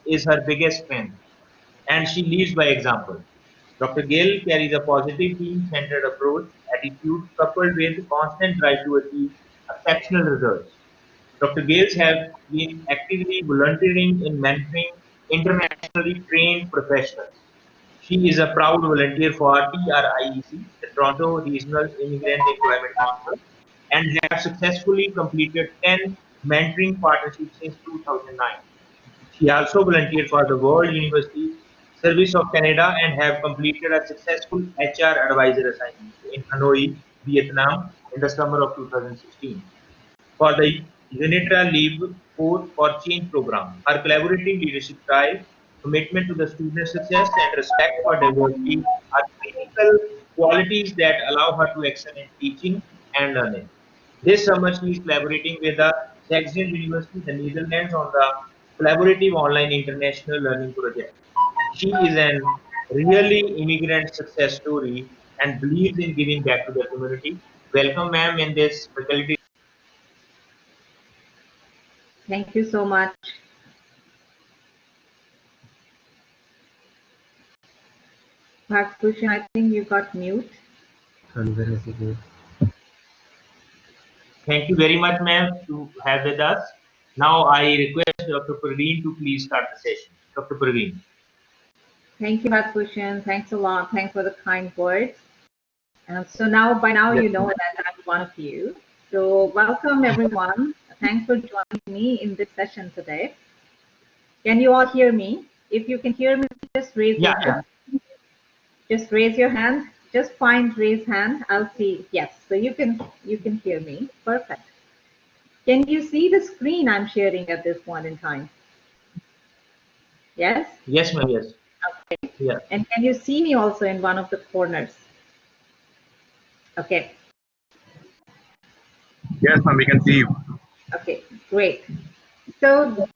is her biggest strength, and she leads by example. Dr. Gill carries a positive team-centered approach, attitude coupled with constant drive to achieve exceptional results. Dr. Gales have been actively volunteering in mentoring internationally trained professionals. She is a proud volunteer for TRIEC, the Toronto Regional Immigrant Employment Council, and have successfully completed 10 mentoring partnerships since 2009. She also volunteered for the World University Service of Canada and have completed a successful HR advisor assignment in Hanoi, Vietnam in the summer of 2016 for the UNITRA Leave for Change program. Her collaborative leadership style, commitment to the student success, and respect for diversity are critical qualities that allow her to excel in teaching and learning. This summer, she is collaborating with the Saxion University, the Netherlands, on the collaborative online international learning project. She is an really immigrant success story and believes in giving back to the community. Welcome, ma'am, in this faculty. Thank you so much. Bhagsbhushan, I think you got mute. Thank you very much, ma'am, to have with us. Now I request Dr. Parveen to please start the session. Dr. Parveen. Thank you, Bhagsbhushan. Thanks a lot. Thanks for the kind words. So now, by now, Yes, you know that I'm one of you. So welcome, everyone. Thanks for joining me in this session today. Can you all hear me? If you can hear me, just raise your hand. Just raise your hand. Just find raise hand. I'll see. Yes. So you can hear me. Perfect. Can you see the screen I'm sharing at this point in time? Yes? Yes, ma'am. Yes. Okay. Yeah. And can you see me also in one of the corners? Okay. Yes, ma'am, we can see you. Okay, great. So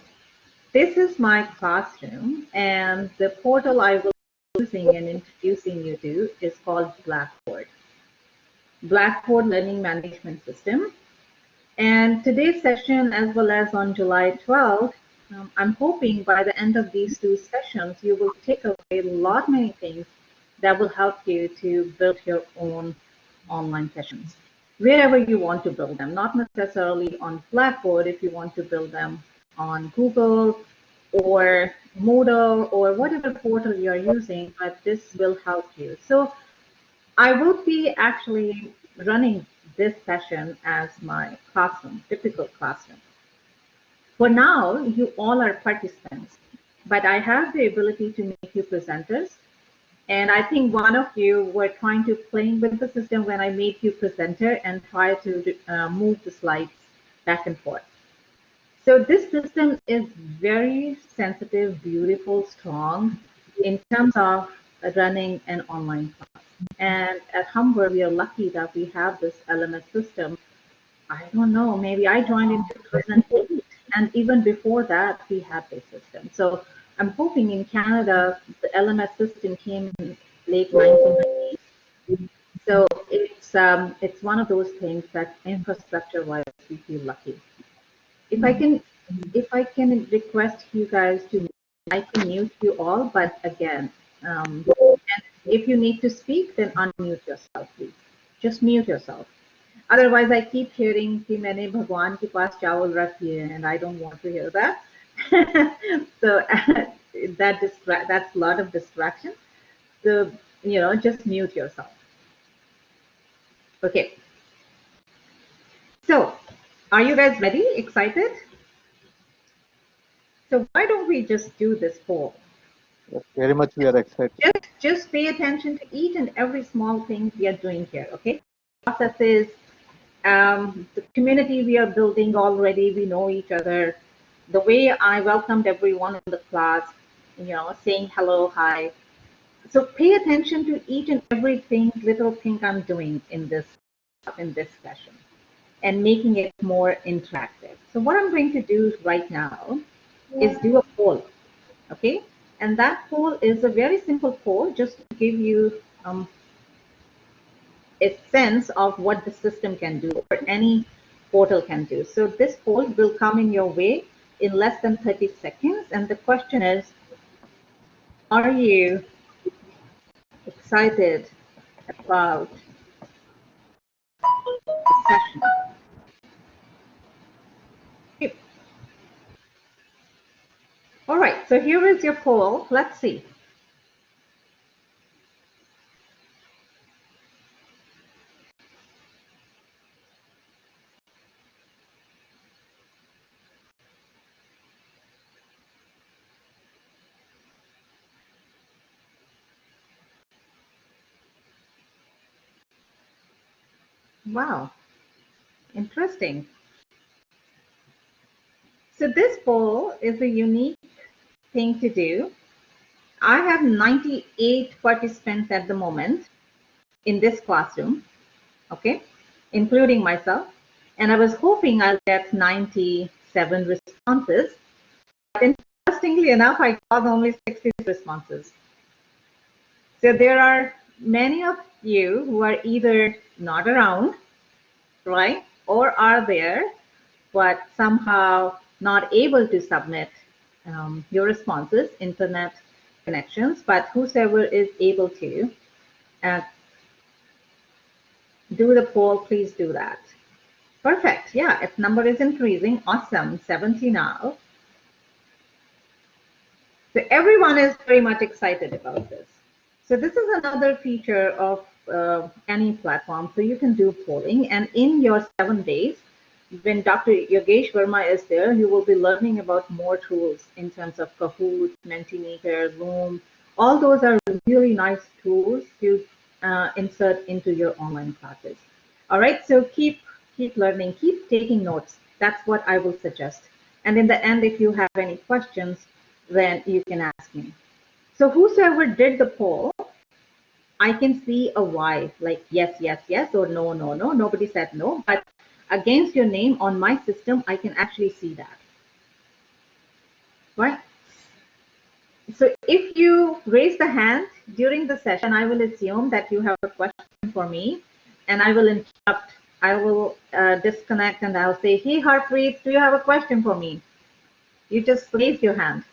this is my classroom, and the portal I will be using and introducing you to is called Blackboard. Blackboard Learning Management System. And today's session, as well as on July 12th, I'm hoping by the end of these two sessions, you will take away many things that will help you to build your own online sessions, wherever you want to build them, not necessarily on Blackboard if you want to build them on Google or Moodle or whatever portal you're using, but this will help you. So I will be actually running this session as my classroom, typical classroom. For now, you all are participants, but I have the ability to make you presenters. And I think one of you were trying to play with the system when I made you presenter and try to move the slides back and forth. So this system is very sensitive, beautiful, strong in terms of running an online class. And at Humber, we are lucky that we have this LMS system. I don't know, maybe I joined in 2008, and even before that, we had this system. So I'm hoping in Canada, the LMS system came in late 1990s. So it's one of those things that infrastructure-wise, we feel lucky. If I can request you guys to, I can mute you all, but again, and if you need to speak, then unmute yourself, please. Just mute yourself. Otherwise, I keep hearing कि मैंने भगवान के पास चावल रख दिए, and I don't want to hear that. So that's a lot of distraction. So just mute yourself. Okay. So, are you guys ready? Excited? So why don't we just do this poll? Yes, very much we are excited. Just pay attention to each and every small thing we are doing here, okay? Processes, the community we are building already, we know each other. The way I welcomed everyone in the class, saying hello, hi. So pay attention to each and everything, little thing I'm doing in this session and making it more interactive. So what I'm going to do right now is do a poll, okay? And that poll is a very simple poll just to give you a sense of what the system can do or any portal can do. So this poll will come in your way in less than 30 seconds. And the question is, are you excited about the session? Okay. All right, so here is your poll. Let's see. Wow, interesting. So this poll is a unique thing to do. I have 98 participants at the moment in this classroom, okay, including myself. And I was hoping I'll get 97 responses. But interestingly enough, I got only 60 responses. So there are many of you who are either not around, right, or are there, but somehow not able to submit your responses, internet connections, but whosoever is able to uh, do the poll, please do that. Perfect. Yeah, its number is increasing. Awesome. 70 now. So everyone is very much excited about this. So this is another feature of any platform. So you can do polling, and in your 7 days, when Dr. Yogesh Verma is there, you will be learning about more tools in terms of Kahoot, Mentimeter, Loom. All those are really nice tools to insert into your online classes. All right, so keep learning, keep taking notes. That's what I will suggest. And in the end, if you have any questions, then you can ask me. So whosoever did the poll, I can see a Y, like yes, yes, yes, or no, no, no. Nobody said no, but against your name on my system, I can actually see that, right? So if you raise the hand during the session, I will assume that you have a question for me, and I will interrupt. I will disconnect, and I'll say, hey, Harpreet, do you have a question for me? You just raise your hand.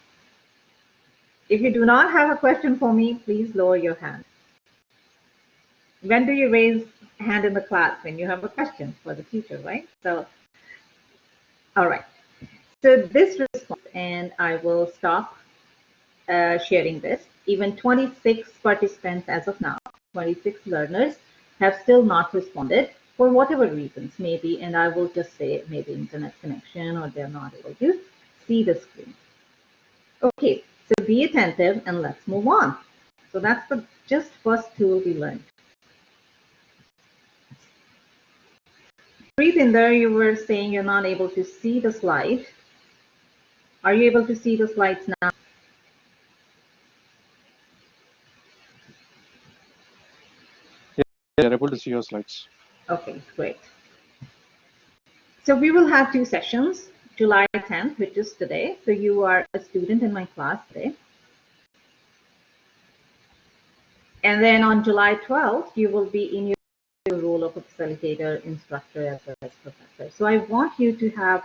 If you do not have a question for me, please lower your hand. When do you raise hand in the class? When you have a question for the teacher, right? So, all right. So this response, and I will stop sharing this. Even 26 participants as of now, 26 learners have still not responded for whatever reasons, maybe, and I will just say maybe internet connection or they're not able to see the screen. Okay, so be attentive and let's move on. So that's the just first tool we learned. Breathe in there, you were saying you're not able to see the slide. Are you able to see the slides now? You're able to see your slides. Okay, great. So we will have 2 sessions, July 10th, which is today. So you are a student in my class today. And then on July 12th, you will be in your role of a facilitator, instructor, as well as professor. So I want you to have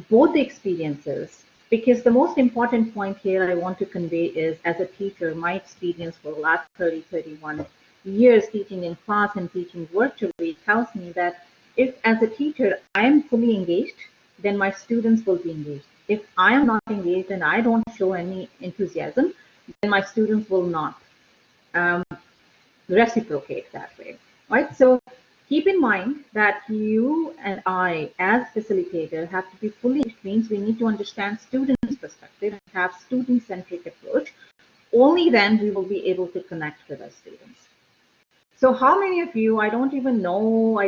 both the experiences, because the most important point here I want to convey is, as a teacher, my experience for the last 31 years teaching in class and teaching virtually tells me that if, as a teacher, I am fully engaged, then my students will be engaged. If I am not engaged and I don't show any enthusiasm, then my students will not reciprocate that way, right? So keep in mind that you and I, as facilitator, have to be fully, which means we need to understand students' perspective and have student-centric approach. Only then we will be able to connect with our students. So how many of you, I don't even know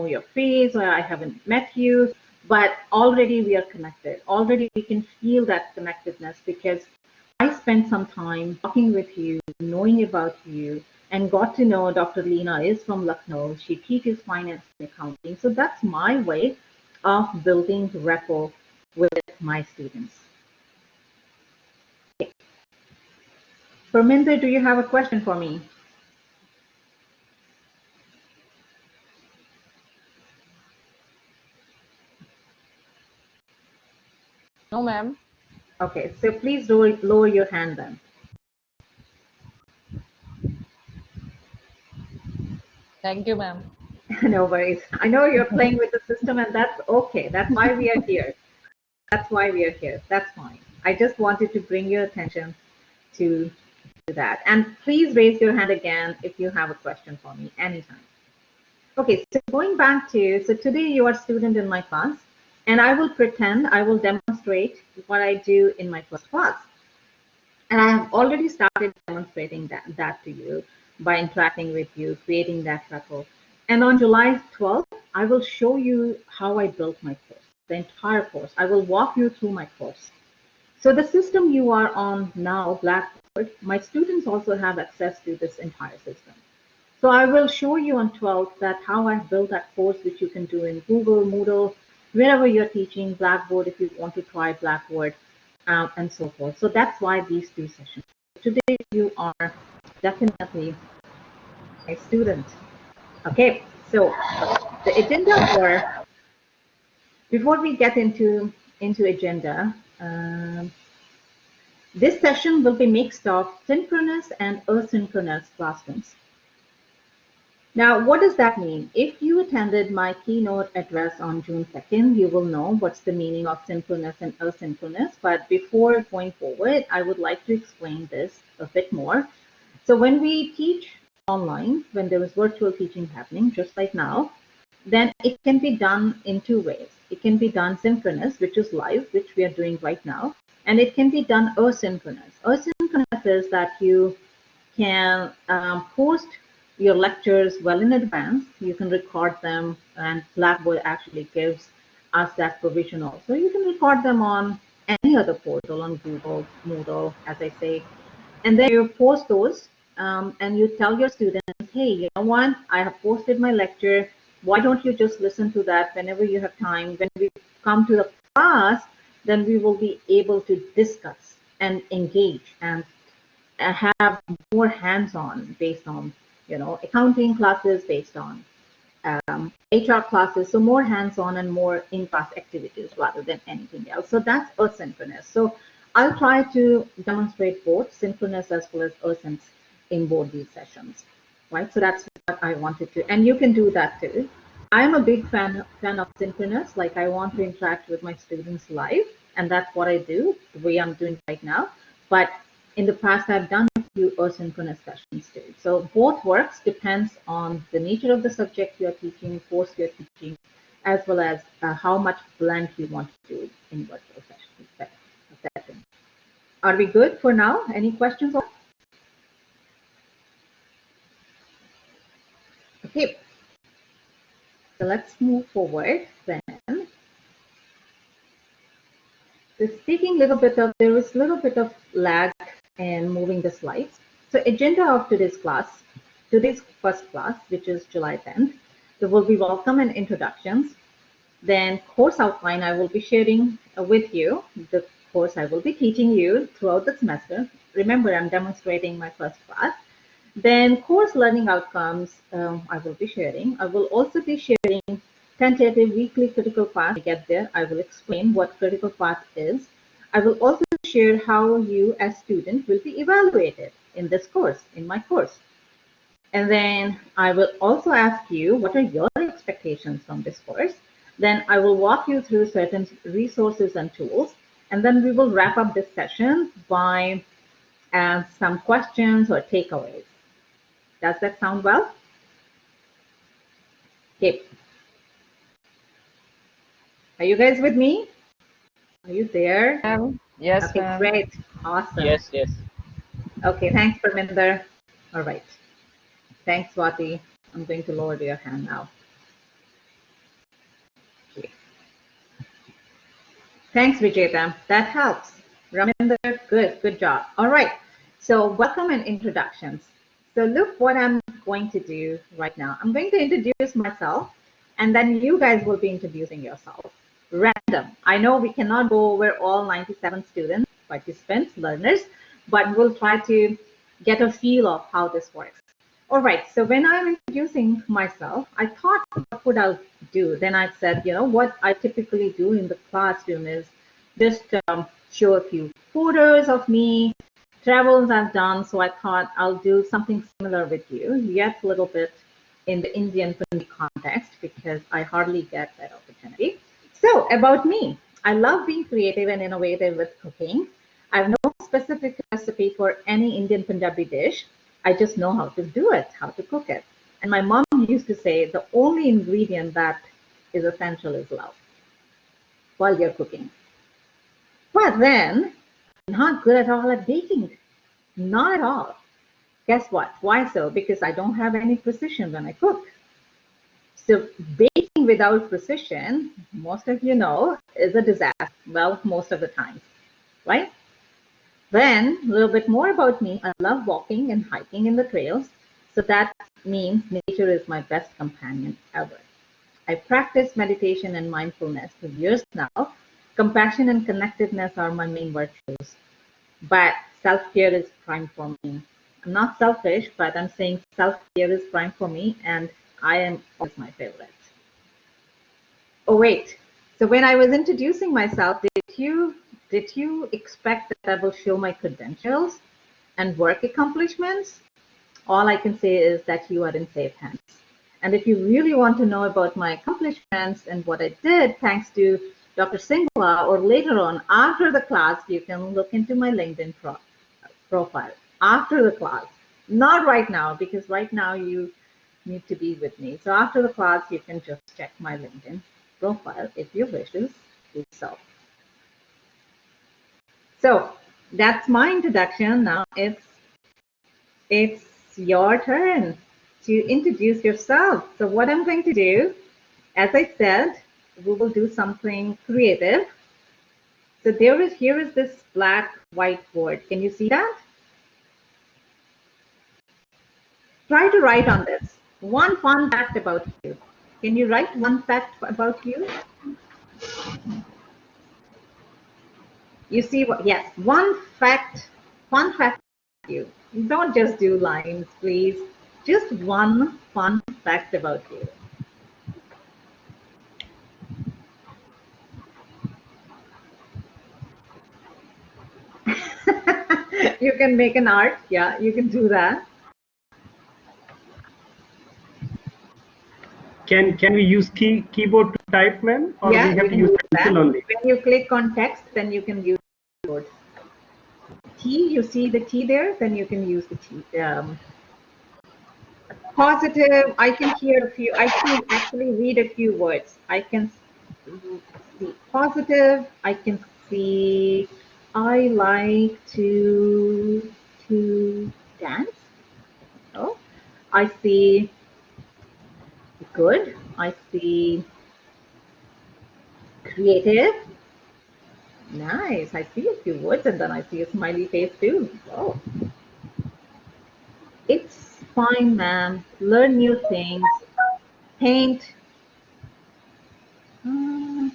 your face, or I haven't met you, but already we are connected. Already we can feel that connectedness because I spent some time talking with you, knowing about you, and got to know Dr. Leena is from Lucknow. She teaches finance and accounting. So that's my way of building rapport with my students. Okay. Parminder, do you have a question for me? No, ma'am. Okay, so please lower your hand then. Thank you, ma'am. No worries. I know you're playing with the system, and that's okay. That's why we are here. That's why we are here. That's fine. I just wanted to bring your attention to that. And please raise your hand again if you have a question for me anytime. Okay, so going back to, so today you are a student in my class, and I will pretend, I will demonstrate what I do in my first class. And I have already started demonstrating that to you by interacting with you, creating that record. And on July 12th, I will show you how I built my course, the entire course. I will walk you through my course. So the system you are on now, Blackboard, my students also have access to this entire system. So I will show you on 12th that how I built that course, which you can do in Google, Moodle, wherever you're teaching, Blackboard, if you want to try Blackboard, and so forth. So that's why these two sessions. Today you are definitely a student. Okay, so the agenda for, before we get into agenda, this session will be mixed of synchronous and asynchronous classrooms. Now, what does that mean? If you attended my keynote address on June 2nd, you will know what's the meaning of synchronous and asynchronous. But before going forward, I would like to explain this a bit more. So when we teach online, when there is virtual teaching happening, just like now, then it can be done in two ways. It can be done synchronous, which is live, which we are doing right now, and it can be done asynchronous. Asynchronous is that you can post your lectures well in advance. You can record them, and Blackboard actually gives us that provision also. You can record them on any other portal, on Google, Moodle, as I say, and then you post those, and you tell your students, hey, you know what, I have posted my lecture. Why don't you just listen to that whenever you have time? When we come to the class, then we will be able to discuss and engage and have more hands-on based on, accounting classes, based on HR classes, so more hands-on and more in-class activities rather than anything else. So that's asynchronous. So I'll try to demonstrate both synchronous as well as async in both these sessions, right? So that's what I wanted to, and you can do that too. I'm a big fan of synchronous, like I want to interact with my students live, and that's what I do, the way I'm doing right now. But in the past, I've done a few asynchronous sessions too. So both works, depends on the nature of the subject you're teaching, course you're teaching, as well as how much blend you want to do in virtual sessions. Are we good for now? Any questions? Okay, so let's move forward then. So speaking a little bit of, there is a little bit of lag in moving the slides. So agenda of today's class, today's first class, which is July 10th, there will be welcome and introductions. Then course outline, I will be sharing with you the course I will be teaching you throughout the semester. Remember, I'm demonstrating my first class. Then course learning outcomes, I will be sharing. I will also be sharing tentative weekly critical path. When I get there, I will explain what critical path is. I will also share how you as student will be evaluated in this course, in my course. And then I will also ask you, what are your expectations from this course? Then I will walk you through certain resources and tools. And then we will wrap up this session by some questions or takeaways. Does that sound well? Okay. Are you guys with me? Are you there? Ma'am. Yes, Okay, ma'am. great. Awesome. Yes, yes. Okay, thanks, Parminder. All right. Thanks, Swati. I'm going to lower your hand now. Okay. Thanks, Vijayta. That helps. Raminder, good job. All right. So welcome and introductions. So look what I'm going to do right now. I'm going to introduce myself, and then you guys will be introducing yourself. Random. I know we cannot go over all 97 students, participants, learners, but we'll try to get a feel of how this works. All right, so when I'm introducing myself, I thought, what would I do? Then I said, what I typically do in the classroom is just show a few photos of me, travels I've done. So I thought I'll do something similar with you, yet a little bit in the Indian context, because I hardly get that opportunity. So about me, I love being creative and innovative with cooking. I have no specific recipe for any Indian Punjabi dish. I just know how to do it, how to cook it. And my mom used to say the only ingredient that is essential is love while you're cooking. But then, not good at all at baking. Not at all. Guess what? Why so? Because I don't have any precision when I cook. So baking without precision, most of you know, is a disaster. Well, most of the time, right? Then a little bit more about me. I love walking and hiking in the trails. So that means nature is my best companion ever. I practice meditation and mindfulness for years now. Compassion and connectedness are my main virtues. But self-care is prime for me. I'm not selfish, but I'm saying self-care is prime for me, and I am always my favorite. Oh wait. So when I was introducing myself, did you expect that I will show my credentials and work accomplishments? All I can say is that you are in safe hands. And if you really want to know about my accomplishments and what I did, thanks to Dr. Singla, or later on after the class, you can look into my LinkedIn profile after the class. Not right now, because right now you need to be with me. So after the class, you can just check my LinkedIn profile if you wish to do so. So that's my introduction. Now it's your turn to introduce yourself. So what I'm going to do, as I said, we will do something creative. So here is this black whiteboard. Can you see that? Try to write on this. One fun fact about you. Can you write one fact about you? You see what? Yes, one fact, fun fact about you. Don't just do lines, please. Just one fun fact about you. You can make an art. Yeah, you can do that. Can we use keyboard to type, ma'am, or Yeah, we have you to can use use pencil that. only? When you click on text, then you can use keyboard. T, you see the T there, then you can use the T. Positive, I can hear a few, I can actually read a few words. I can see positive, I can see I like to dance. Oh, I see good, I see creative. Nice. I see a few words and then I see a smiley face too. Oh, it's fine, ma'am. Learn new things. Paint,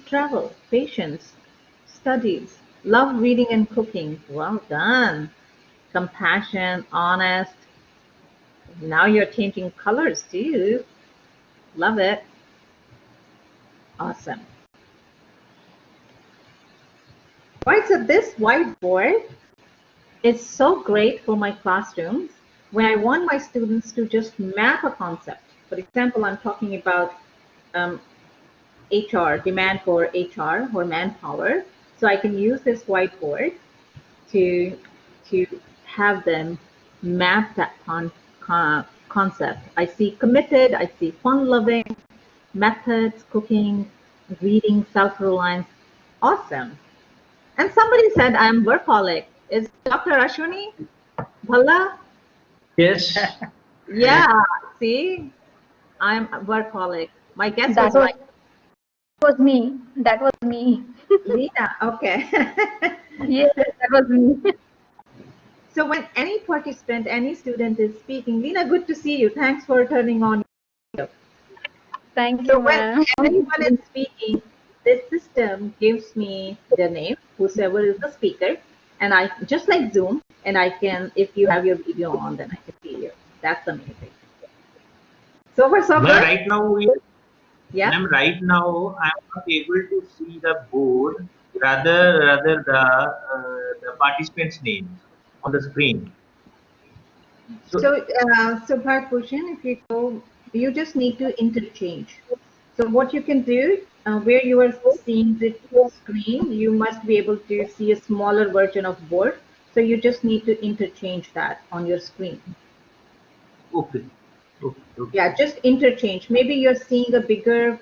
travel, patience, studies, love reading and cooking. Well done. Compassion, honest. Now you're changing colors too. Love it. Awesome. Right, so this whiteboard is so great for my classrooms when I want my students to just map a concept. For example, I'm talking about HR, demand for HR or manpower. So I can use this whiteboard to to have them map that concept. I see committed, I see fun-loving, methods, cooking, reading, self-reliance. Awesome. And somebody said I'm workaholic. Is Dr. Ashwani? Bhalla? Yes. Yeah, see, I'm a workaholic. My guess That was right. was me. That was me. Lena, okay. Yes, that was me. So when any participant, any student is speaking, Lena, good to see you. Thanks for turning on. Thank So you, when ma'am. anyone is speaking, this system gives me their name, whosoever is the speaker, and I just like Zoom, and I can, if you have your video on, then I can see you. That's amazing. So far, so Ma'am, good. right now Yeah. I'm not able to see the board. rather the participants' names on the screen. So So Bharat, if you go, you just need to interchange. So what you can do, where you are seeing the screen, you must be able to see a smaller version of board. So you just need to interchange that on your screen. okay, okay. Yeah, just interchange. Maybe you're seeing a bigger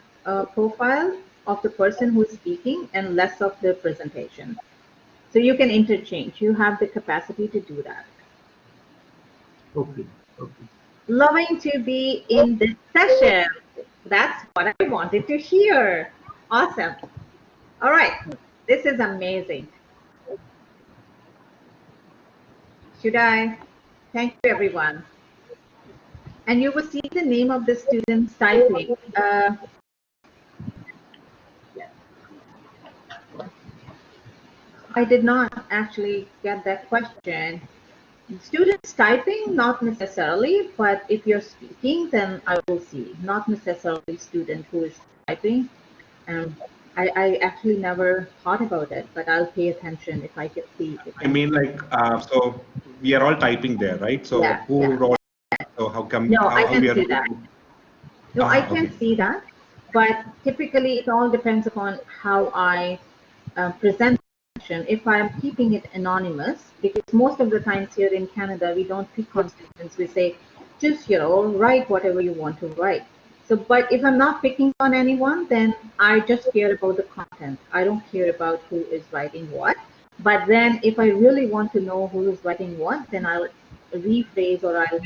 profile of the person who's speaking and less of the presentation. So you can interchange. You have the capacity to do that. Okay, okay. Loving to be in this session. That's what I wanted to hear. Awesome. All right. This is amazing. Should I? Thank you, everyone. And you will see the name of the students typing. I did not actually get that question. Students typing, not necessarily, but if you're speaking, then I will see. Not necessarily student who is typing. I actually never thought about it, but I'll pay attention if I can see. I mean, like, so we are all typing there, right? So Yeah, who yeah. wrote? So how come? No, I How we can are? see that. No, I can Okay. see that, but typically it all depends upon how I present the question. If I'm keeping it anonymous, because most of the times here in Canada, we don't pick on students. We say, just, write whatever you want to write. So, but if I'm not picking on anyone, then I just care about the content. I don't care about who is writing what. But then if I really want to know who is writing what, then I'll rephrase or I'll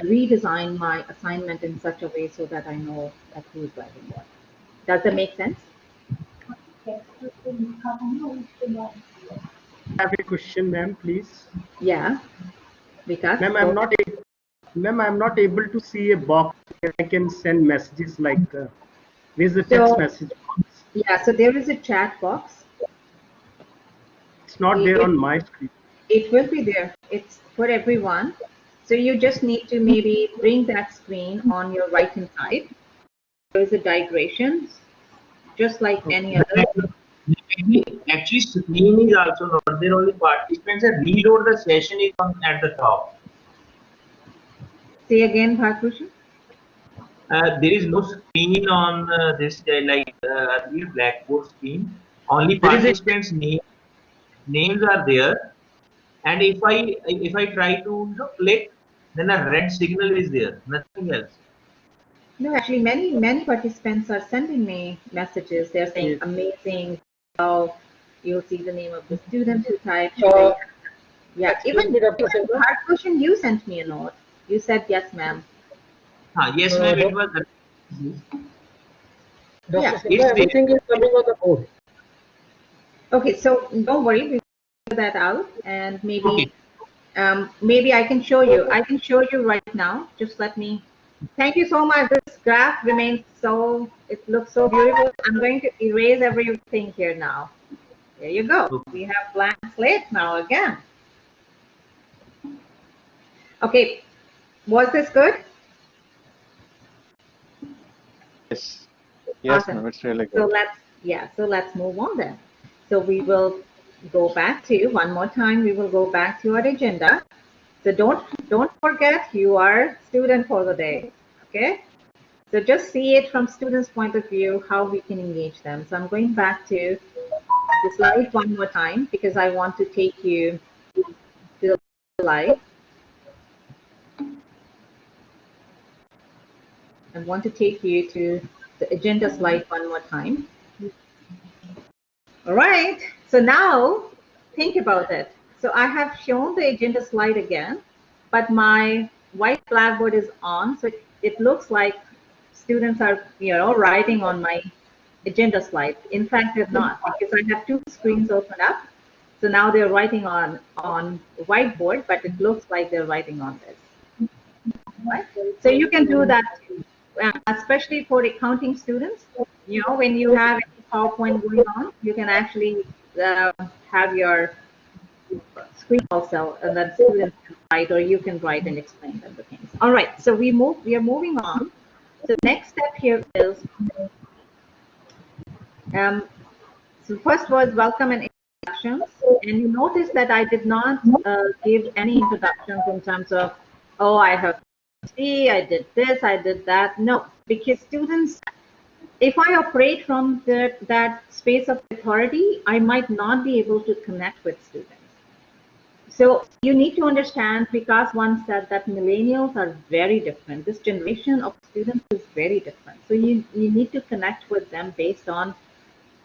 redesign my assignment in such a way so that I know that who is writing what. Does that make sense? I have a question, ma'am, please. Yeah, because Ma'am, I'm not able to see a box where I can send messages like where's the text so message box? yeah, so there is a chat box. It's not there It, on my screen. it will be there. It's for everyone. So you just need to maybe bring that screen on your right hand side. There is a digression, just like any other. Actually, screen is also not there. Only participants and reload the session is on at the top. Say again, Bhakrushan. There is no screen on this earlier Blackboard screen. Only There is a participants' names are there. And if I try to click, then a red signal is there. Nothing else. No, actually, many participants are sending me messages. They're saying, yes. amazing. How you'll see the name of the student who typed. Yeah, Excuse even me, Dr. Silva. hard question, you sent me a note. You said yes, ma'am. Yes, ma'am. It was. Dr. Yeah. Silva, It's there. everything is coming on the board. Okay, so don't worry, we'll figure that out, and Okay. maybe I can show you. I can show you right now. Just let me. Thank you so much. This graph remains so. It looks so beautiful. I'm going to erase everything here now. There you go. Okay. We have blank slate now again. Okay, was this good? Yes. Yes, Awesome. ma'am. It's really So good. let's move on then. So we will go back to one more time. We will go back to our agenda. So don't forget you are student for the day. Okay. So just see it from students' point of view, how we can engage them. So I'm going back to the slide one more time because I want to take you to the slide. I want to take you to the agenda slide one more time. All right, so now think about it. So I have shown the agenda slide again, but my white blackboard is on, so it looks like students are, writing on my agenda slide. In fact, they're not because I have two screens open up. So now they're writing on whiteboard, but it looks like they're writing on this. Right? So you can do that too, especially for accounting students. When you have PowerPoint going on, you can actually have your screen also, and then students can write, or you can write and explain them the things. All right, so we are moving on. So next step here is So first was welcome and introductions. And you notice that I did not give any introductions in terms of, oh, I have PhD, I did this, I did that. No, because students, if I operate from that space of authority, I might not be able to connect with students. So you need to understand, Vikas once said that millennials are very different. This generation of students is very different. So you need to connect with them based on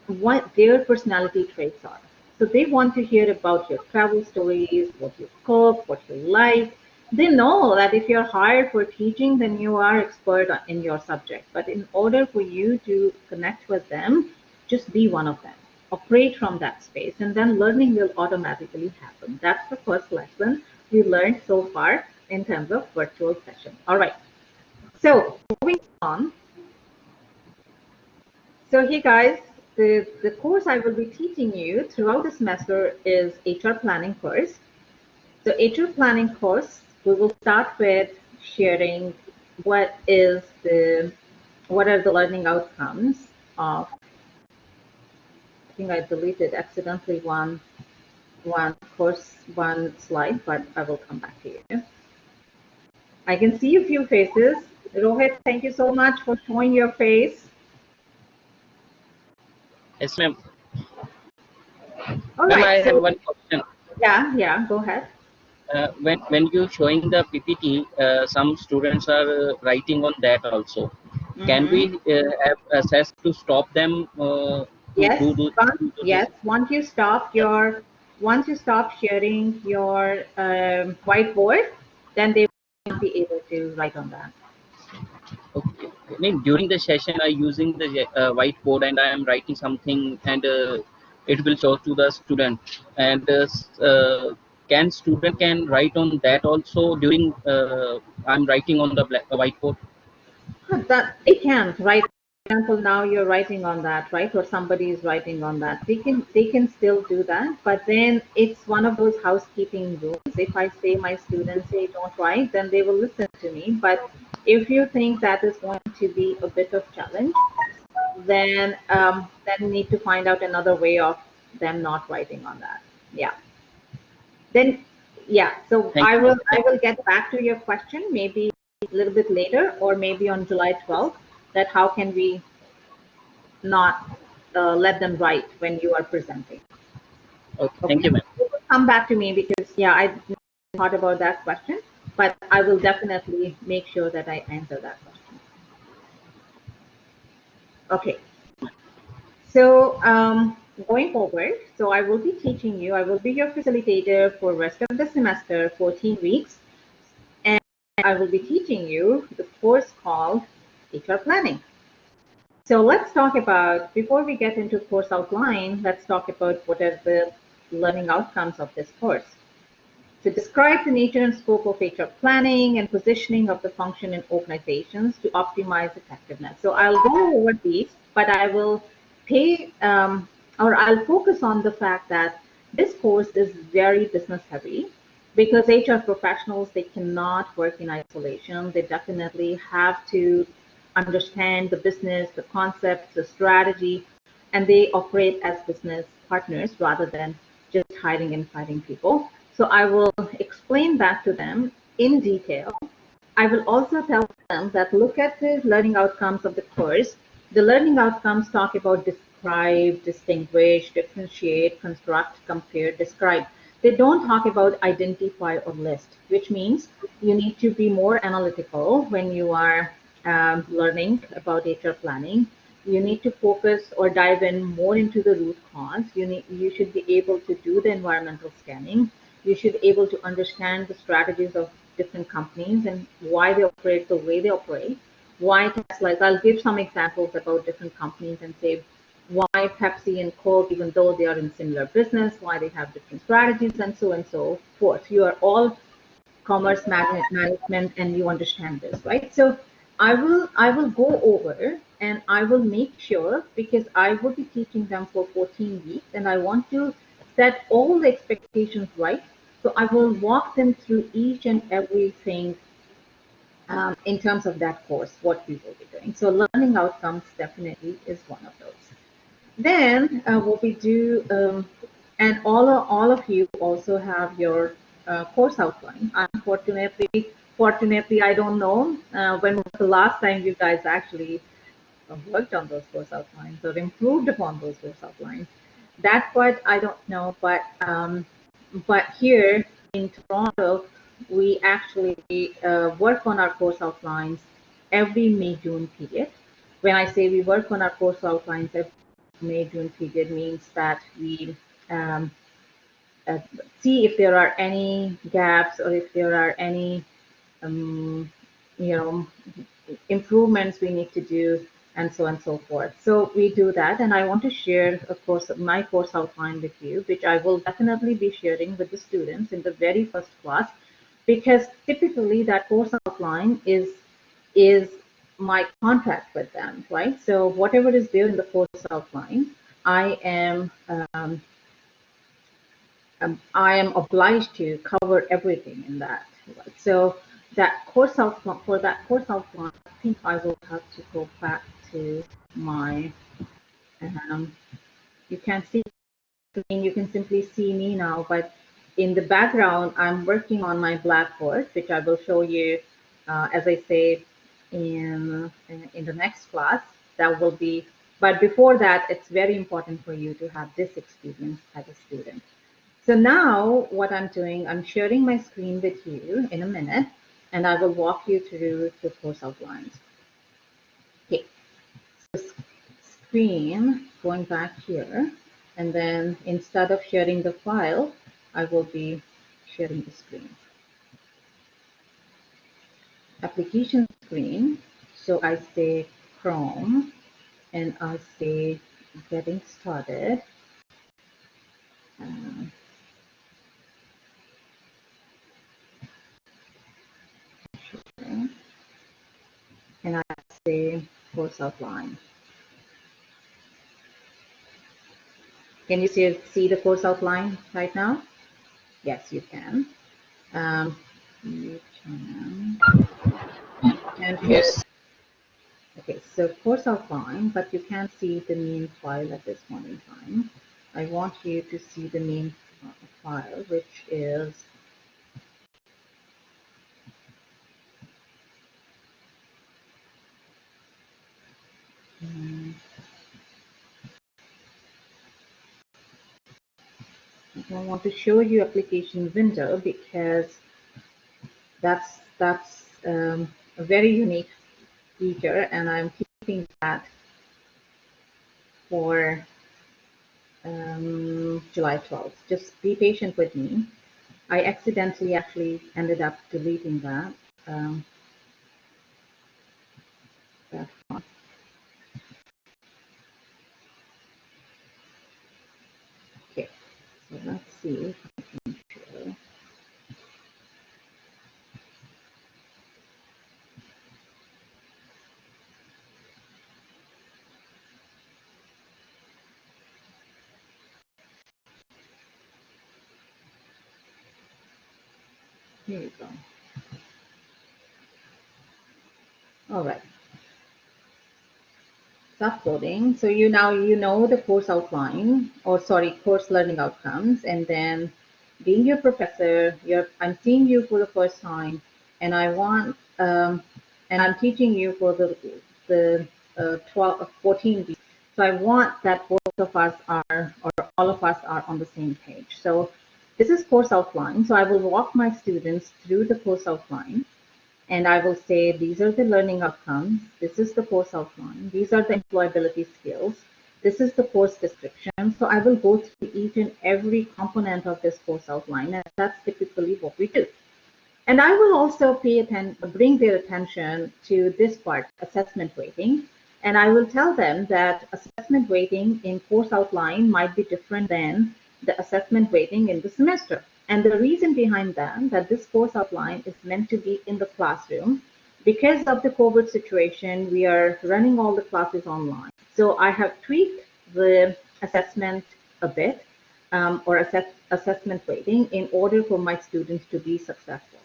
what their personality traits are. So they want to hear about your travel stories, what you cook, what you like. They know that if you're hired for teaching, then you are expert in your subject. But in order for you to connect with them, just be one of them. Operate from that space, and then learning will automatically happen. That's the first lesson we learned so far in terms of virtual session. All right. So moving on. So here guys, the course I will be teaching you throughout the semester is HR planning course. So HR planning course, we will start with sharing what are the learning outcomes of, I think I deleted accidentally one slide, but I will come back to you. I can see a few faces. Rohit, thank you so much for showing your face. Yes, ma'am. All Ma'am, right. I have So one question. yeah, go ahead. When you showing the PPT, some students are writing on that also. Can we Mm-hmm. have access to stop them Yes, do this? yes. Once you stop sharing your whiteboard, then they won't be able to write on that. Okay. I mean, during the session, I using the whiteboard and I am writing something, and it will show to the student. And can student can write on that also during I'm writing on the whiteboard. That they can't, right? For example, now you're writing on that, right? Or somebody is writing on that. They can still do that, but then it's one of those housekeeping rules. If I say my students say don't write, then they will listen to me. But if you think that is going to be a bit of challenge, then you need to find out another way of them not writing on that. Yeah. Then yeah. So Thank I you, ma'am. will I will get back to your question maybe a little bit later or maybe on July 12th. That how can we not let them write when you are presenting? Okay, thank Okay. you, ma'am. You will come back to me because yeah, I thought about that question, but I will definitely make sure that I answer that question. Okay. So going forward, so I will be teaching you, I will be your facilitator for rest of the semester, 14 weeks, and I will be teaching you the course called HR Planning. So let's talk about, before we get into course outline, let's talk about what are the learning outcomes of this course. So describe the nature and scope of HR planning and positioning of the function in organizations to optimize effectiveness. So I'll go over these, but I will I'll focus on the fact that this course is very business heavy because HR professionals, they cannot work in isolation. They definitely have to understand the business, the concepts, the strategy, and they operate as business partners rather than just hiring and firing people. So I will explain that to them in detail. I will also tell them that look at the learning outcomes of the course. The learning outcomes talk about describe, distinguish, differentiate, construct, compare, describe. They don't talk about identify or list, which means you need to be more analytical when you are learning about HR planning. You need to focus or dive in more into the root cause. You should be able to do the environmental scanning. You should be able to understand the strategies of different companies and why they operate the way they operate. Why Tesla, I'll give some examples about different companies and say why Pepsi and Coke, even though they are in similar business, why they have different strategies and so forth. You are all commerce management and you understand this, right? So I will go over and I will make sure because I will be teaching them for 14 weeks and I want to set all the expectations right. So I will walk them through each and everything in terms of that course, what we will be doing. So learning outcomes definitely is one of those. Then what we do, and all of you also have your course outline. Fortunately, I don't know when was the last time you guys actually worked on those course outlines or improved upon those course outlines. That part I don't know, but here in Toronto, we actually work on our course outlines every May-June period. When I say we work on our course outlines every May-June period, means that we um, uh, see if there are any gaps or if there are any um, you know, improvements we need to do, and so on and so forth. So we do that, and I want to share, of course, my course outline with you, which I will definitely be sharing with the students in the very first class, because typically that course outline is my contract with them, right? So whatever is there in the course outline, I am I am obliged to cover everything in that. Right? So that course outline, for that course outline, I think I will have to go back to my, um, you can see, you can simply see me now, but in the background, I'm working on my blackboard, which I will show you, as I say, in the next class. That will be, but before that, it's very important for you to have this experience as a student. So now what I'm doing, I'm sharing my screen with you in a minute, and I will walk you through the course outlines. Okay, so screen, going back here, and then instead of sharing the file, I will be sharing the screen. Application screen, so I say Chrome, and I say getting started. Okay. And I say course outline. Can you see the course outline right now? Yes, you can. You can share. Yes. Okay, so course outline, but you can't see the main file at this point in time. I want you to see the main file, which is I want to show you application window because that's a very unique feature, and I'm keeping that for July 12th. Just be patient with me. I accidentally actually ended up deleting that. That one. Okay, so let's see if I can show. Here you go. All right. Uploading. So you know the course outline, or sorry, course learning outcomes, and then being your professor, I'm seeing you for the first time, and I want and I'm teaching you for the 12 14 weeks. So I want that both of us are, or all of us are on the same page. So this is course outline. So I will walk my students through the course outline, and I will say these are the learning outcomes, this is the course outline, these are the employability skills, this is the course description. So I will go through each and every component of this course outline, and that's typically what we do. And I will also bring their attention to this part, assessment weighting. And I will tell them that assessment weighting in course outline might be different than the assessment weighting in the semester. And the reason behind that this course outline is meant to be in the classroom. Because of the COVID situation, we are running all the classes online. So I have tweaked the assessment a bit, or assessment weighting, in order for my students to be successful.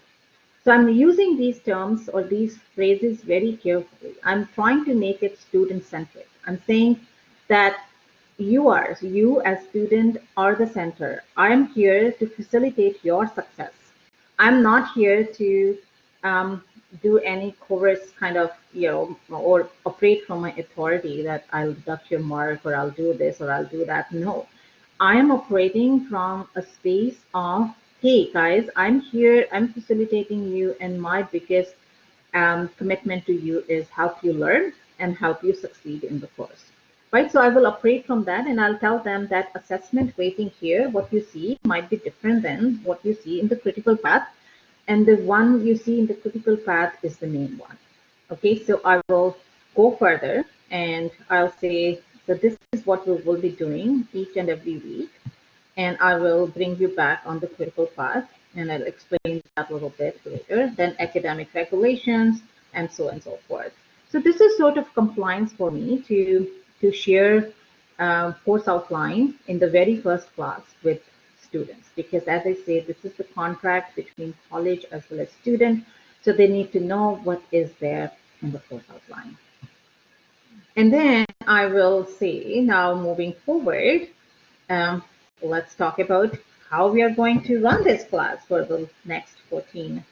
So I'm using these terms or these phrases very carefully. I'm trying to make it student-centric. I'm saying that you as student are the center. I am here to facilitate your success. I'm not here to um, do any coerce kind of, or operate from my authority that I'll deduct your mark or I'll do this or I'll do that. No, I am operating from a space of, hey guys, I'm here, I'm facilitating you, and my biggest commitment to you is help you learn and help you succeed in the course. Right, so I will operate from that and I'll tell them that assessment weighting here, what you see might be different than what you see in the critical path. And the one you see in the critical path is the main one. Okay, so I will go further and I'll say, so this is what we will be doing each and every week. And I will bring you back on the critical path and I'll explain that a little bit later. Then academic regulations and so on and so forth. So this is sort of compliance for me to share course outline in the very first class with students, because as I say, this is the contract between college as well as student. So they need to know what is there in the course outline. And then I will say, now moving forward, let's talk about how we are going to run this class for the next 14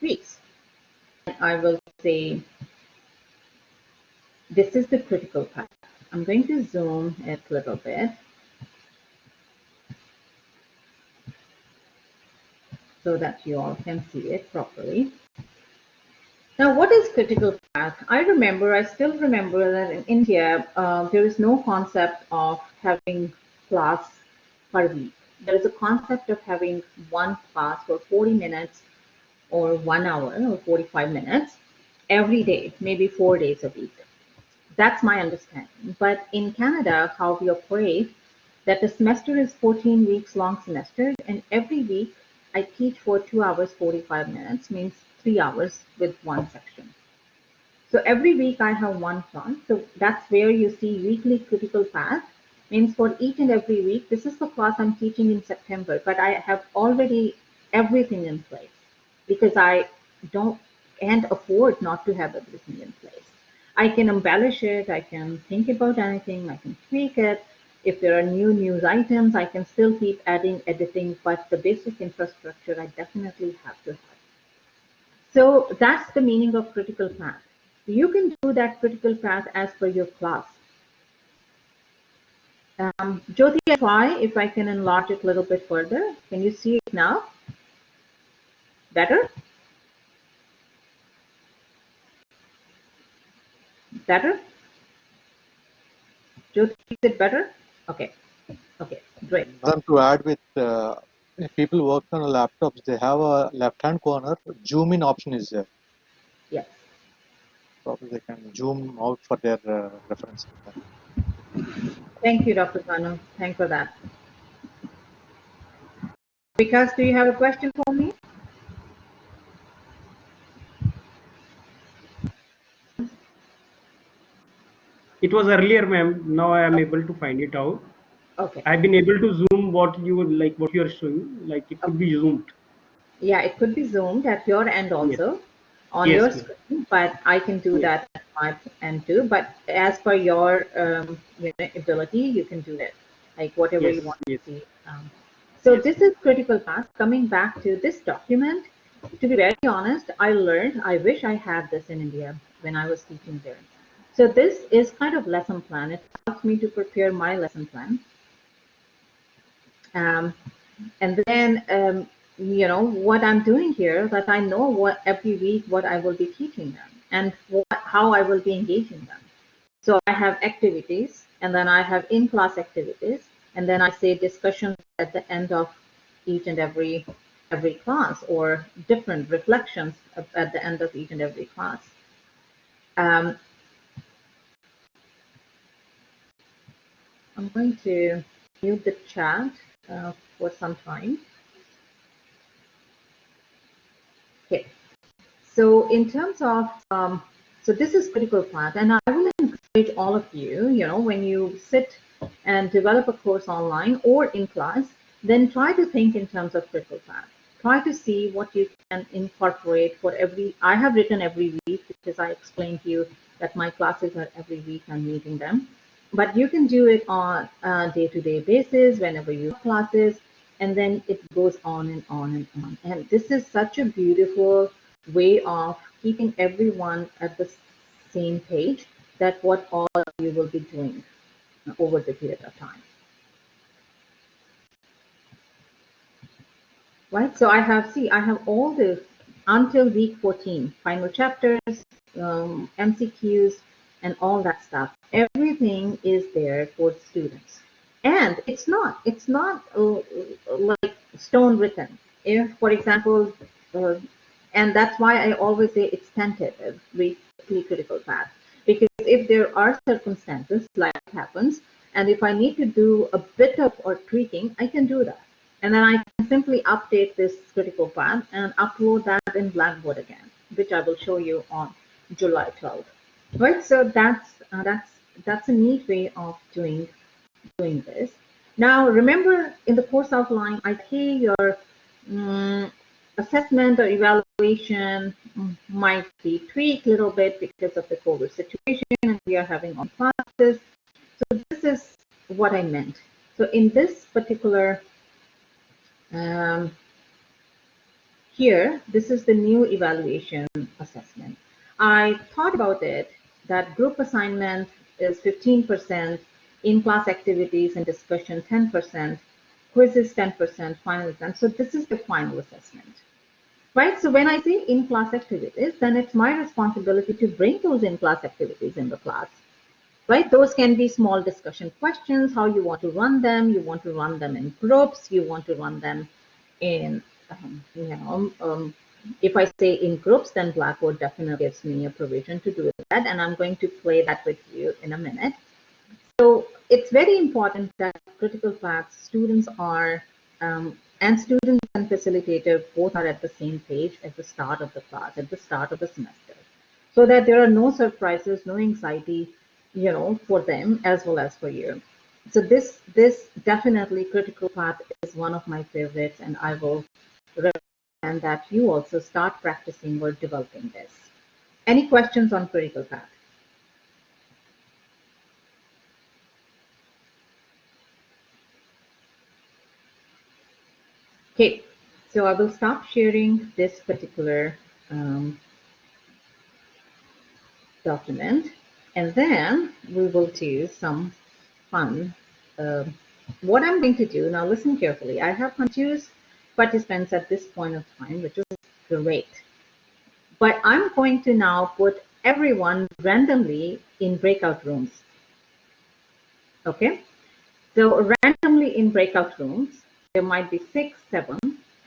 weeks. I will say, this is the critical path. I'm going to zoom it a little bit so that you all can see it properly. Now, what is critical path? I still remember that in India, there is no concept of having class per week. There is a concept of having one class for 40 minutes or 1 hour or 45 minutes every day, maybe 4 days a week. That's my understanding. But in Canada, how we operate, that the semester is 14 weeks long semester, and every week I teach for 2 hours 45 minutes, means 3 hours with one section. So every week I have one class. So that's where you see weekly critical path, means for each and every week, this is the class I'm teaching in September, but I have already everything in place because I can't afford not to have everything in place. I can embellish it, I can think about anything, I can tweak it. If there are new news items, I can still keep adding, editing, but the basic infrastructure I definitely have to have. So that's the meaning of critical path. You can do that critical path as per your class. Jyoti, I'll try if I can enlarge it a little bit further. Can you see it now? Better? Better? Jyoti, is it better? Okay. Okay, great. Madam, to add with if people work on laptops, they have a left-hand corner zoom in option is there. Yes. Probably they can zoom out for their reference. Thank you, Dr. Kanu. Thanks for that. Vikas, do you have a question for me? It was earlier, ma'am. Now I am able to find it out. Okay. I've been able to zoom what you would like, what you are showing. Like it could be zoomed. Yeah, it could be zoomed at your end Yes. also on Yes, your ma'am. screen, but I can do Yes. that at my end too. But as per your ability, you can do it, like whatever you Yes. want to Yes. see. So Yes. this is critical path. Coming back to this document, to be very honest, I wish I had this in India when I was teaching there. So this is kind of lesson plan. It helps me to prepare my lesson plan. And then, what I'm doing here, that I know what every week what I will be teaching them and how I will be engaging them. So I have activities, and then I have in-class activities, and then I say discussions at the end of each and every class, or different reflections at the end of each and every class. I'm going to mute the chat for some time. Okay. So in terms of, so this is critical path, and I will encourage all of you, when you sit and develop a course online or in class, then try to think in terms of critical path. Try to see what you can incorporate for every, I have written every week because I explained to you that my classes are every week, I'm meeting them. But you can do it on a day-to-day basis whenever you have classes, and then it goes on and on and on. And this is such a beautiful way of keeping everyone at the same page, that what all you will be doing over the period of time. Right, so I have all this until week 14, final chapters, MCQs, and all that stuff. Everything is there for students, and it's not like stone written. If, for example, and that's why I always say it's tentative, weekly critical path, because if there are circumstances, like happens, and if I need to do a bit of or tweaking, I can do that. And then I can simply update this critical path and upload that in Blackboard again, which I will show you on July 12th. Right, so that's a neat way of doing this. Now, remember, in the course outline, I say your assessment or evaluation might be tweaked a little bit because of the COVID situation, and we are having on classes. So this is what I meant. So in this particular here, this is the new evaluation assessment. I thought about it that group assignment is 15%, in-class activities and discussion 10%, quizzes 10%, final exam. So this is the final assessment, right? So when I say in-class activities, then it's my responsibility to bring those in-class activities in the class, right? Those can be small discussion questions, how you want to run them. You want to run them in groups. You want to run them in, if I say in groups, then Blackboard definitely gives me a provision to do that. And I'm going to play that with you in a minute. So it's very important that critical path students are, and students and facilitator both are at the same page at the start of the class, at the start of the semester, so that there are no surprises, no anxiety, for them as well as for you. So this definitely critical path is one of my favorites, and I will recommend that you also start practicing or developing this. Any questions on critical path? Okay, so I will stop sharing this particular document, and then we will do some fun. What I'm going to do now, listen carefully. I have choose participants at this point of time, which is great. But I'm going to now put everyone randomly in breakout rooms. Okay, so randomly in breakout rooms, there might be 6, 7,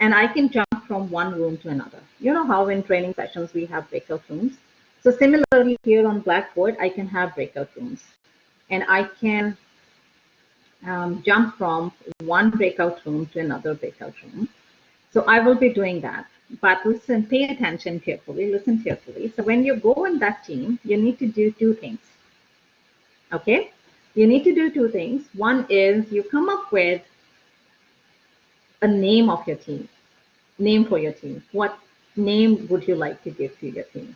and I can jump from one room to another. You know how in training sessions we have breakout rooms. So similarly here on Blackboard, I can have breakout rooms, and I can jump from one breakout room to another breakout room. So I will be doing that. But listen, pay attention carefully, listen carefully. So when you go in that team, you need to do 2 things. Okay? You need to do 2 things. One is you come up with a name of your team, name for your team. What name would you like to give to your team?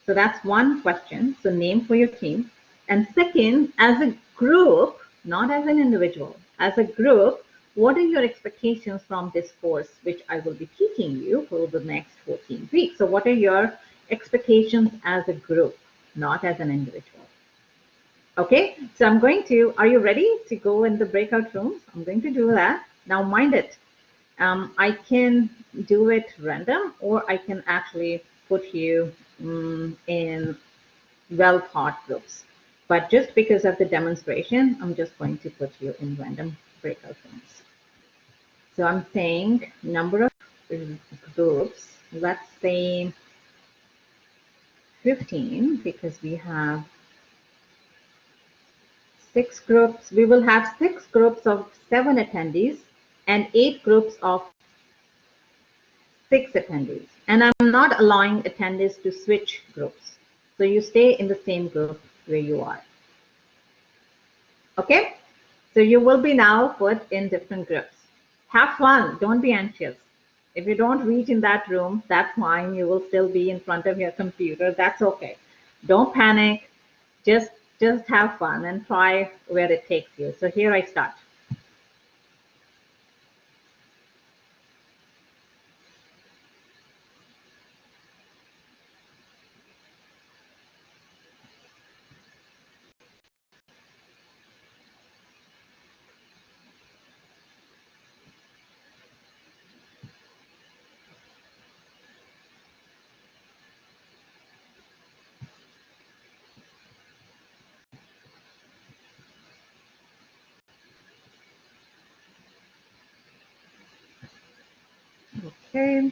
So that's one question. So name for your team. And second, as a group, not as an individual, as a group, what are your expectations from this course, which I will be teaching you for the next 14 weeks? So what are your expectations as a group, not as an individual? Okay, so I'm going to, are you ready to go in the breakout rooms? I'm going to do that. Now mind it, I can do it random, or I can actually put you in well thought groups. But just because of the demonstration, I'm just going to put you in random breakout rooms. So I'm saying number of groups, let's say 15, because we have 6 groups. We will have 6 groups of 7 attendees and 8 groups of 6 attendees. And I'm not allowing attendees to switch groups. So you stay in the same group where you are. Okay? So you will be now put in different groups. Have fun. Don't be anxious. If you don't reach in that room, that's fine. You will still be in front of your computer. That's okay. Don't panic. just have fun and try where it takes you. So here I start. Okay.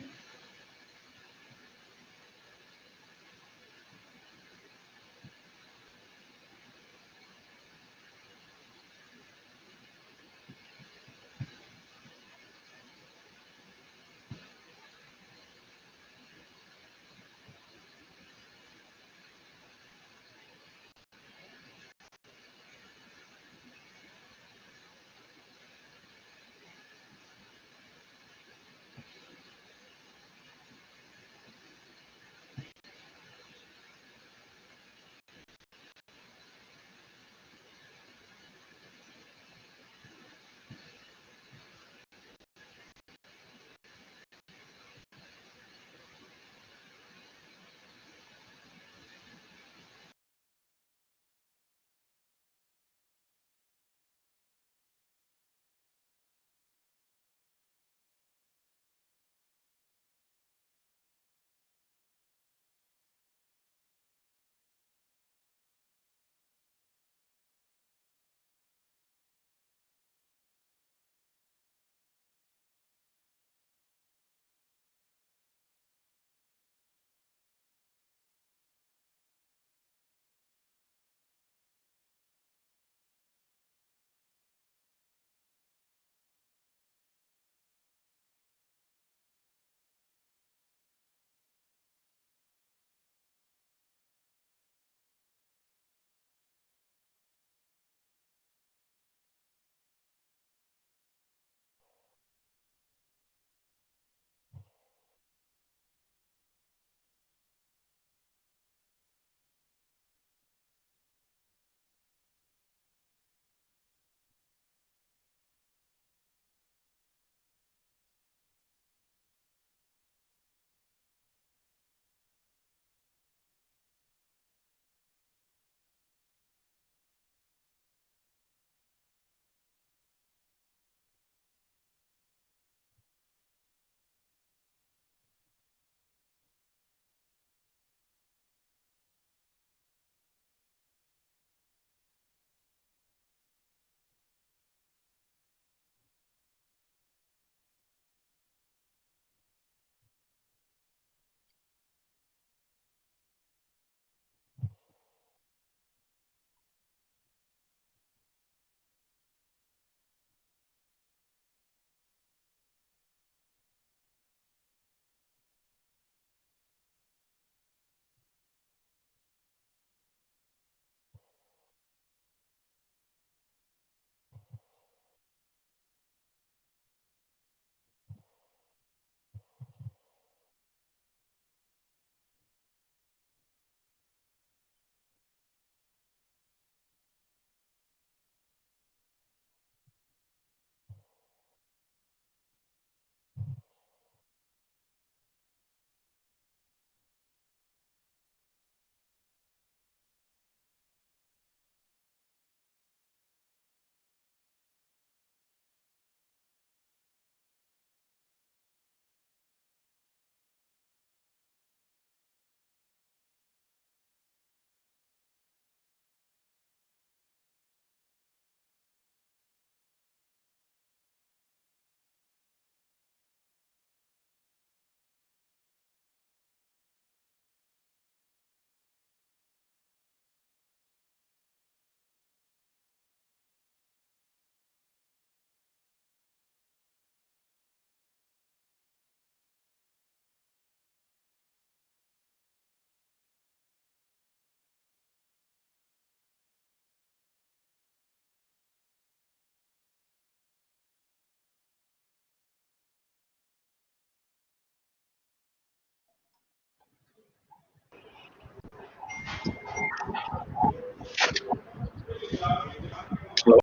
Yeah.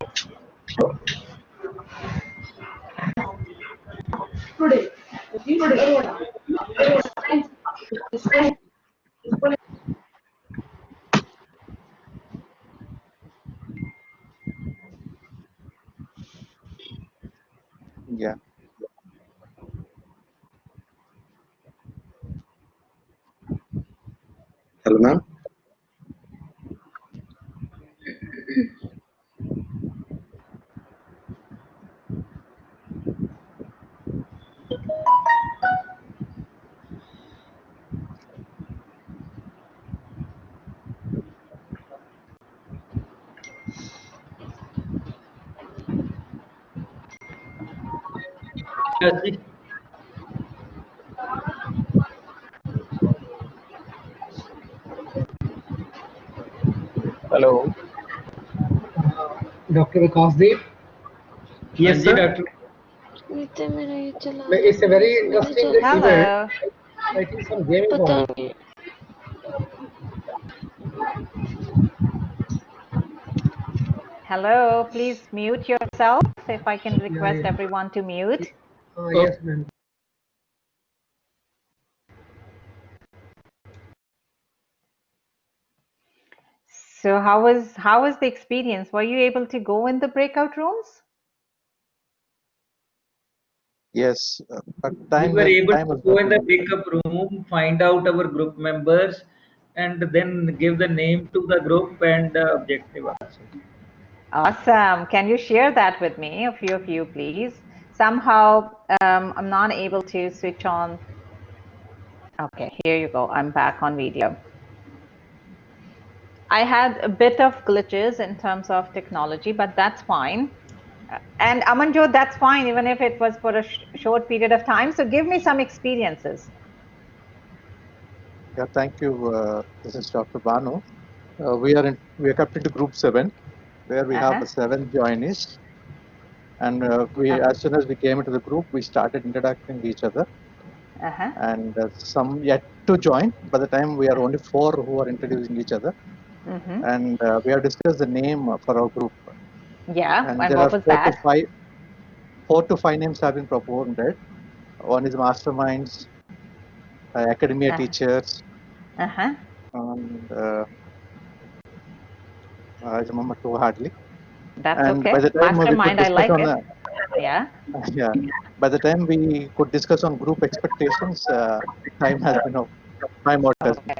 Hello, ma'am. Hello. Dr. VIKASDEEP. Yes, sir. Doctor. It's a very interesting event. Hello. I think some game is on. Hello, please mute yourself if I can request Yeah. everyone to mute. Yes, ma'am. So how was the experience? Were you able to go in the breakout rooms? Yes. But We time were able time to was go not in the limited. breakup room, find out our group members, and then give the name to the group and objective also. Awesome. Can you share that with me, a few of you, please? Somehow I'm not able to switch on. Okay, here you go. I'm back on video. I had a bit of glitches in terms of technology, but that's fine. And Amanjot, that's fine, even if it was for a short period of time. So give me some experiences. Yeah, thank you. This is Dr. Banu. We are kept into group 7, where we have 7 joinees. And as soon as we came into the group, we started interacting with each other. And some yet to join. By the time we are only 4 who are introducing each other. And we have discussed the name for our group. Yeah, And and there what are was that? 4 to 5 names have been proposed. One is masterminds, academia teachers, and I remember 2 hardly. That's And okay. by the time we could Mastermind, I discuss like on it. Yeah. yeah, by the time we could discuss on group expectations, time has been up. Time out has been.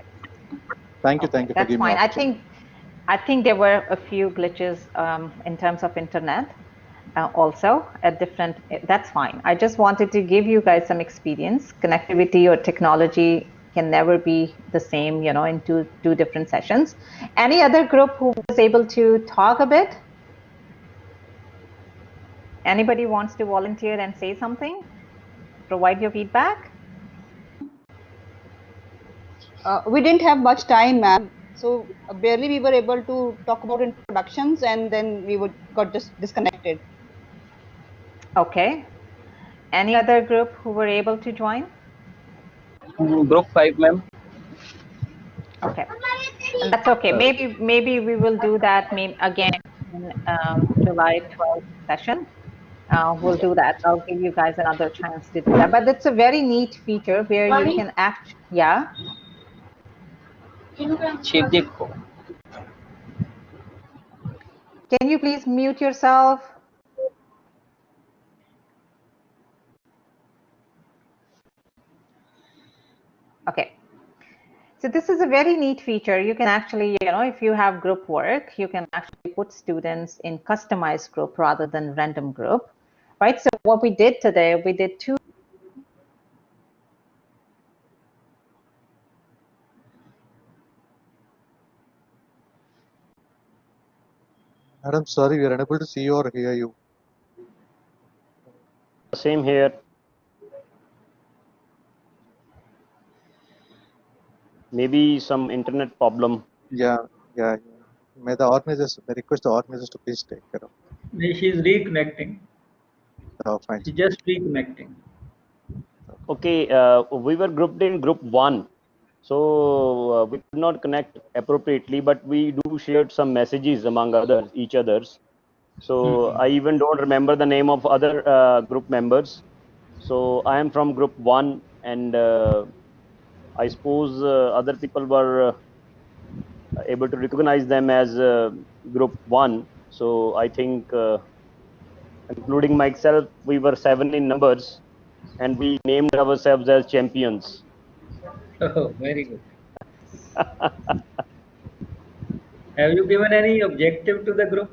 Thank you for That's giving me fine. opportunity. I think there were a few glitches in terms of internet also at different. That's fine. I just wanted to give you guys some experience. Connectivity or technology can never be the same, in two different sessions. Any other group who was able to talk a bit? Anybody wants to volunteer and say something? Provide your feedback. We didn't have much time, ma'am. So barely we were able to talk about introductions, and then we got just disconnected. Okay. Any other group who were able to join? Group 5, ma'am. Okay, and that's okay. Maybe we will do that again in July 12th session. We'll do that. I'll give you guys another chance to do that. But it's a very neat feature where you can yeah. Can you please mute yourself? Okay. So this is a very neat feature. You can actually, if you have group work, you can actually put students in customized group rather than random group, right? So what we did today, we did 2. Madam, sorry, we are unable to see you or hear you. Same here. Maybe some internet problem. Yeah. May the organizers, I request the organizers to please take care of. She's reconnecting. Oh, fine. She's just reconnecting. Okay, we were grouped in group 1. So we could not connect appropriately, but we do shared some messages among each others. So I even don't remember the name of other group members. So I am from group 1, and I suppose other people were able to recognize them as group 1. So I think, including myself, we were 7 in numbers, and we named ourselves as champions. Oh, very good. Have you given any objective to the group?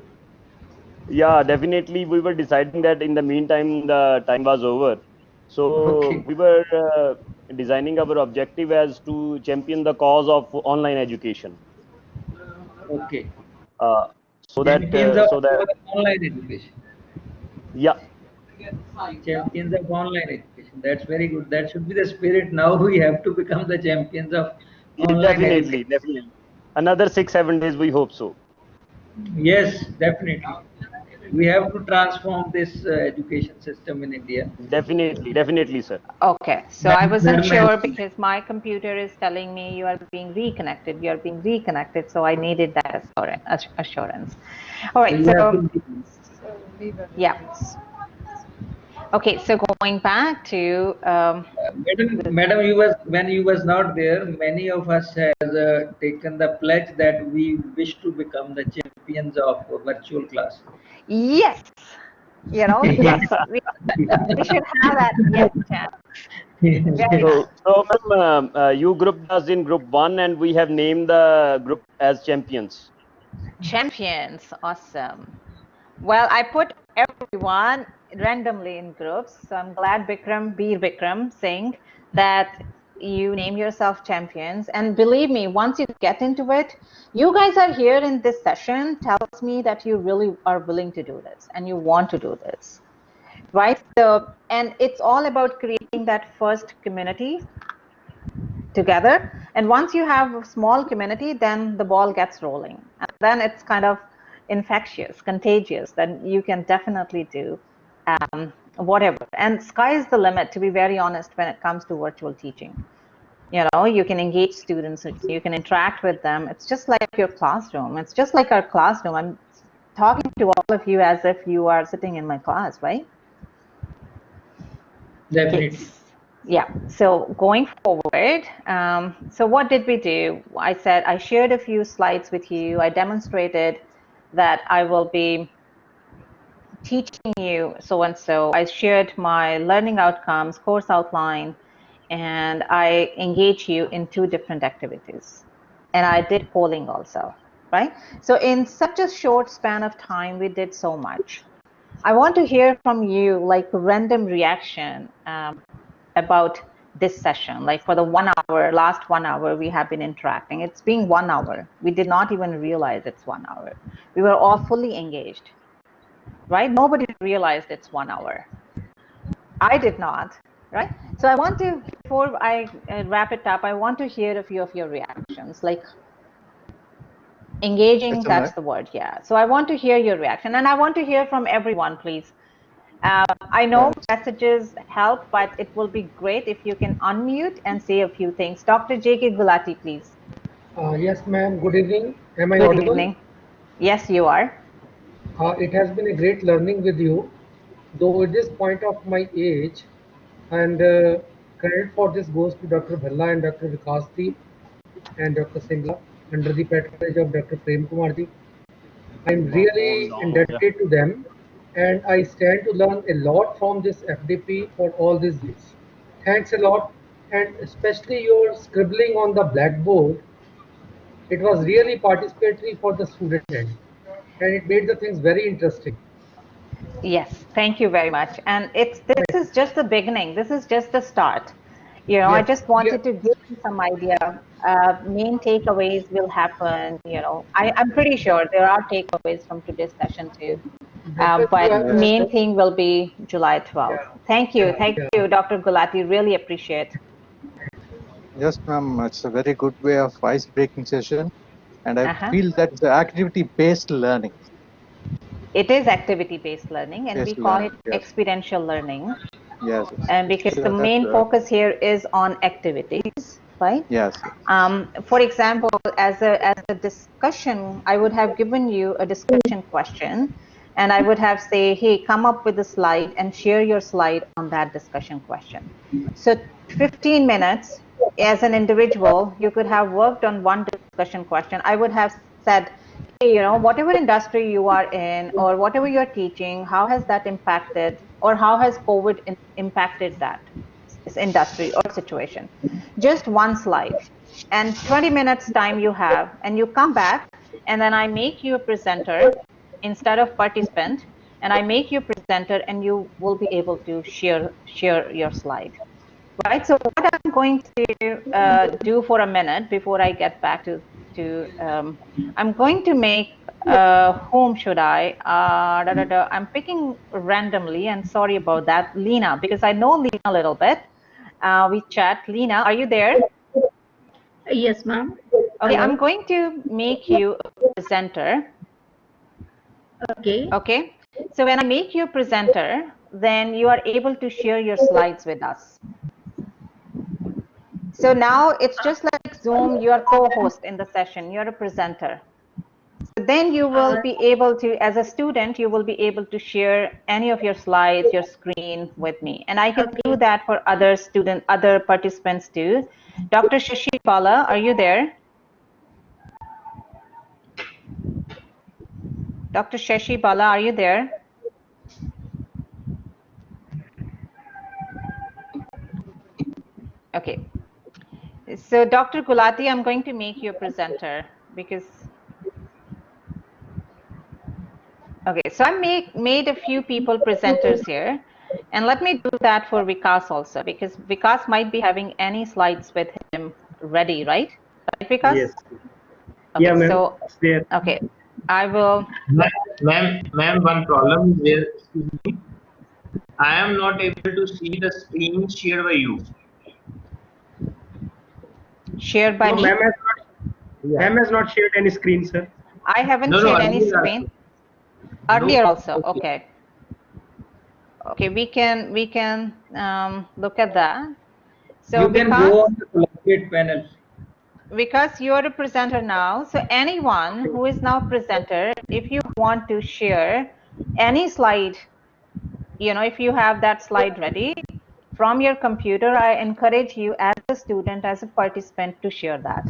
Yeah, definitely. We were deciding that in the meantime, the time was over. So Okay. we were designing our objective as to champion the cause of online education. Okay. Uh, so that, Champions uh, of so that, online education. yeah, Champions of online education. That's very good. That should be the spirit. Now we have to become the champions of yeah, online definitely, education. definitely. Another 6, 7 days, we hope so. Yes, definitely. We have to transform this education system in India. Definitely, definitely, sir. Okay, so I wasn't Madam sure has- because my computer is telling me you are being reconnected. You are being reconnected, so I needed that assurance. All So right, you have so to. yeah. Okay, so going back to Madam, you was when you was not there. Many of us has taken the pledge that we wish to become the champions of virtual class. yes, yes, we should have that. Yes, Chan. Very nice. So ma'am, you grouped us in group 1, and we have named the group as champions. Champions, awesome. Well, I put everyone randomly in groups, so I'm glad Beer Vikram Singh, that you name yourself champions. And believe me, once you get into it, you guys are here in this session tells me that you really are willing to do this and you want to do this, right? So, and it's all about creating that first community together. And once you have a small community, then the ball gets rolling. And then it's kind of infectious, contagious, then you can definitely do whatever. And sky is the limit, to be very honest, when it comes to virtual teaching. You can engage students, you can interact with them. It's just like your classroom. It's just like our classroom. I'm talking to all of you as if you are sitting in my class, right? Definitely. Yeah, so going forward, so what did we do? I shared a few slides with you. I demonstrated that I will be teaching you so-and-so. I shared my learning outcomes, course outline, and I engage you in 2 different activities. And I did polling also, right? So in such a short span of time, we did so much. I want to hear from you, like random reaction about this session. Like for the last 1 hour, we have been interacting. It's been 1 hour. We did not even realize it's 1 hour. We were all fully engaged, right? Nobody realized it's 1 hour. I did not, right? So I want to, before I wrap it up, I want to hear a few of your reactions, like engaging, that's the word, yeah. So I want to hear your reaction, and I want to hear from everyone, please. I know messages help, but it will be great if you can unmute and say a few things. Dr. J.K. Gulati, please. Yes, ma'am. Good evening. Am I Good audible? evening. Yes, you are. It has been a great learning with you, though at this point of my age, and credit for this goes to Dr. Bhalla and Dr. VIKASDEEP and Dr. Singla under the patronage of Dr. Prem Kumarji. I'm really indebted to them, and I stand to learn a lot from this FDP for all these years. Thanks a lot, and especially your scribbling on the blackboard. It was really participatory for the student end, and it made the things very interesting. Yes, thank you very much. And this is just the beginning. This is just the start. I Yes, just wanted to give you some idea. Main takeaways will happen. I'm pretty sure there are takeaways from today's session too. But main thing will be July 12th. Thank you. Thank you, Dr. Gulati. Really appreciate. Yes, ma'am. It's a very good way of ice-breaking session, and I Uh-huh. feel that the activity-based learning. It is activity-based learning, and we call it experiential learning. Yes. And because the main focus here is on activities, right? Yes. For example, as a discussion, I would have given you a discussion question and I would have say, hey, come up with a slide and share your slide on that discussion question. So 15 minutes as an individual, you could have worked on one discussion question. I would have said, hey, whatever industry you are in or whatever you're teaching, how has that impacted, or how has COVID impacted that industry or situation? Just one slide, and 20 minutes time you have, and you come back, and then I make you a presenter instead of participant, and I make you a presenter, and you will be able to share your slide. Right. So what I'm going to do for a minute before I get back to I'm going to make whom should I? I'm picking randomly, and sorry about that, Lena, because I know Lena a little bit. We chat. Lena, are you there? Yes, ma'am. Okay, Hello. I'm going to make you a presenter. Okay. Okay. So when I make you a presenter, then you are able to share your slides with us. So now it's just like Zoom, you are co-host in the session, you're a presenter. So then you will be able to, as a student, you will be able to share any of your slides, your screen with me. And I can do that for other other participants too. Dr. Shashi Bala, are you there? Dr. Shashi Bala, are you there? Okay. So Dr. Gulati, I'm going to make you a presenter because okay, so I made a few people presenters here, and let me do that for Vikas also, because Vikas might be having any slides with him ready, right? Right, Vikas? Yes. Okay, Yeah, ma'am. so It's there. okay, I will. Ma'am, one problem is there. Excuse me. I am not able to see the screen shared by you. Shared by No, me? ma'am has not shared any screen, sir. I haven't shared any screen. Earlier also, okay. Okay, we can look at that. So You can Vikas, go on the collaborate panel. Because you are a presenter now, so anyone who is now presenter, if you want to share any slide, if you have that slide ready from your computer, I encourage you as a student, as a participant, to share that.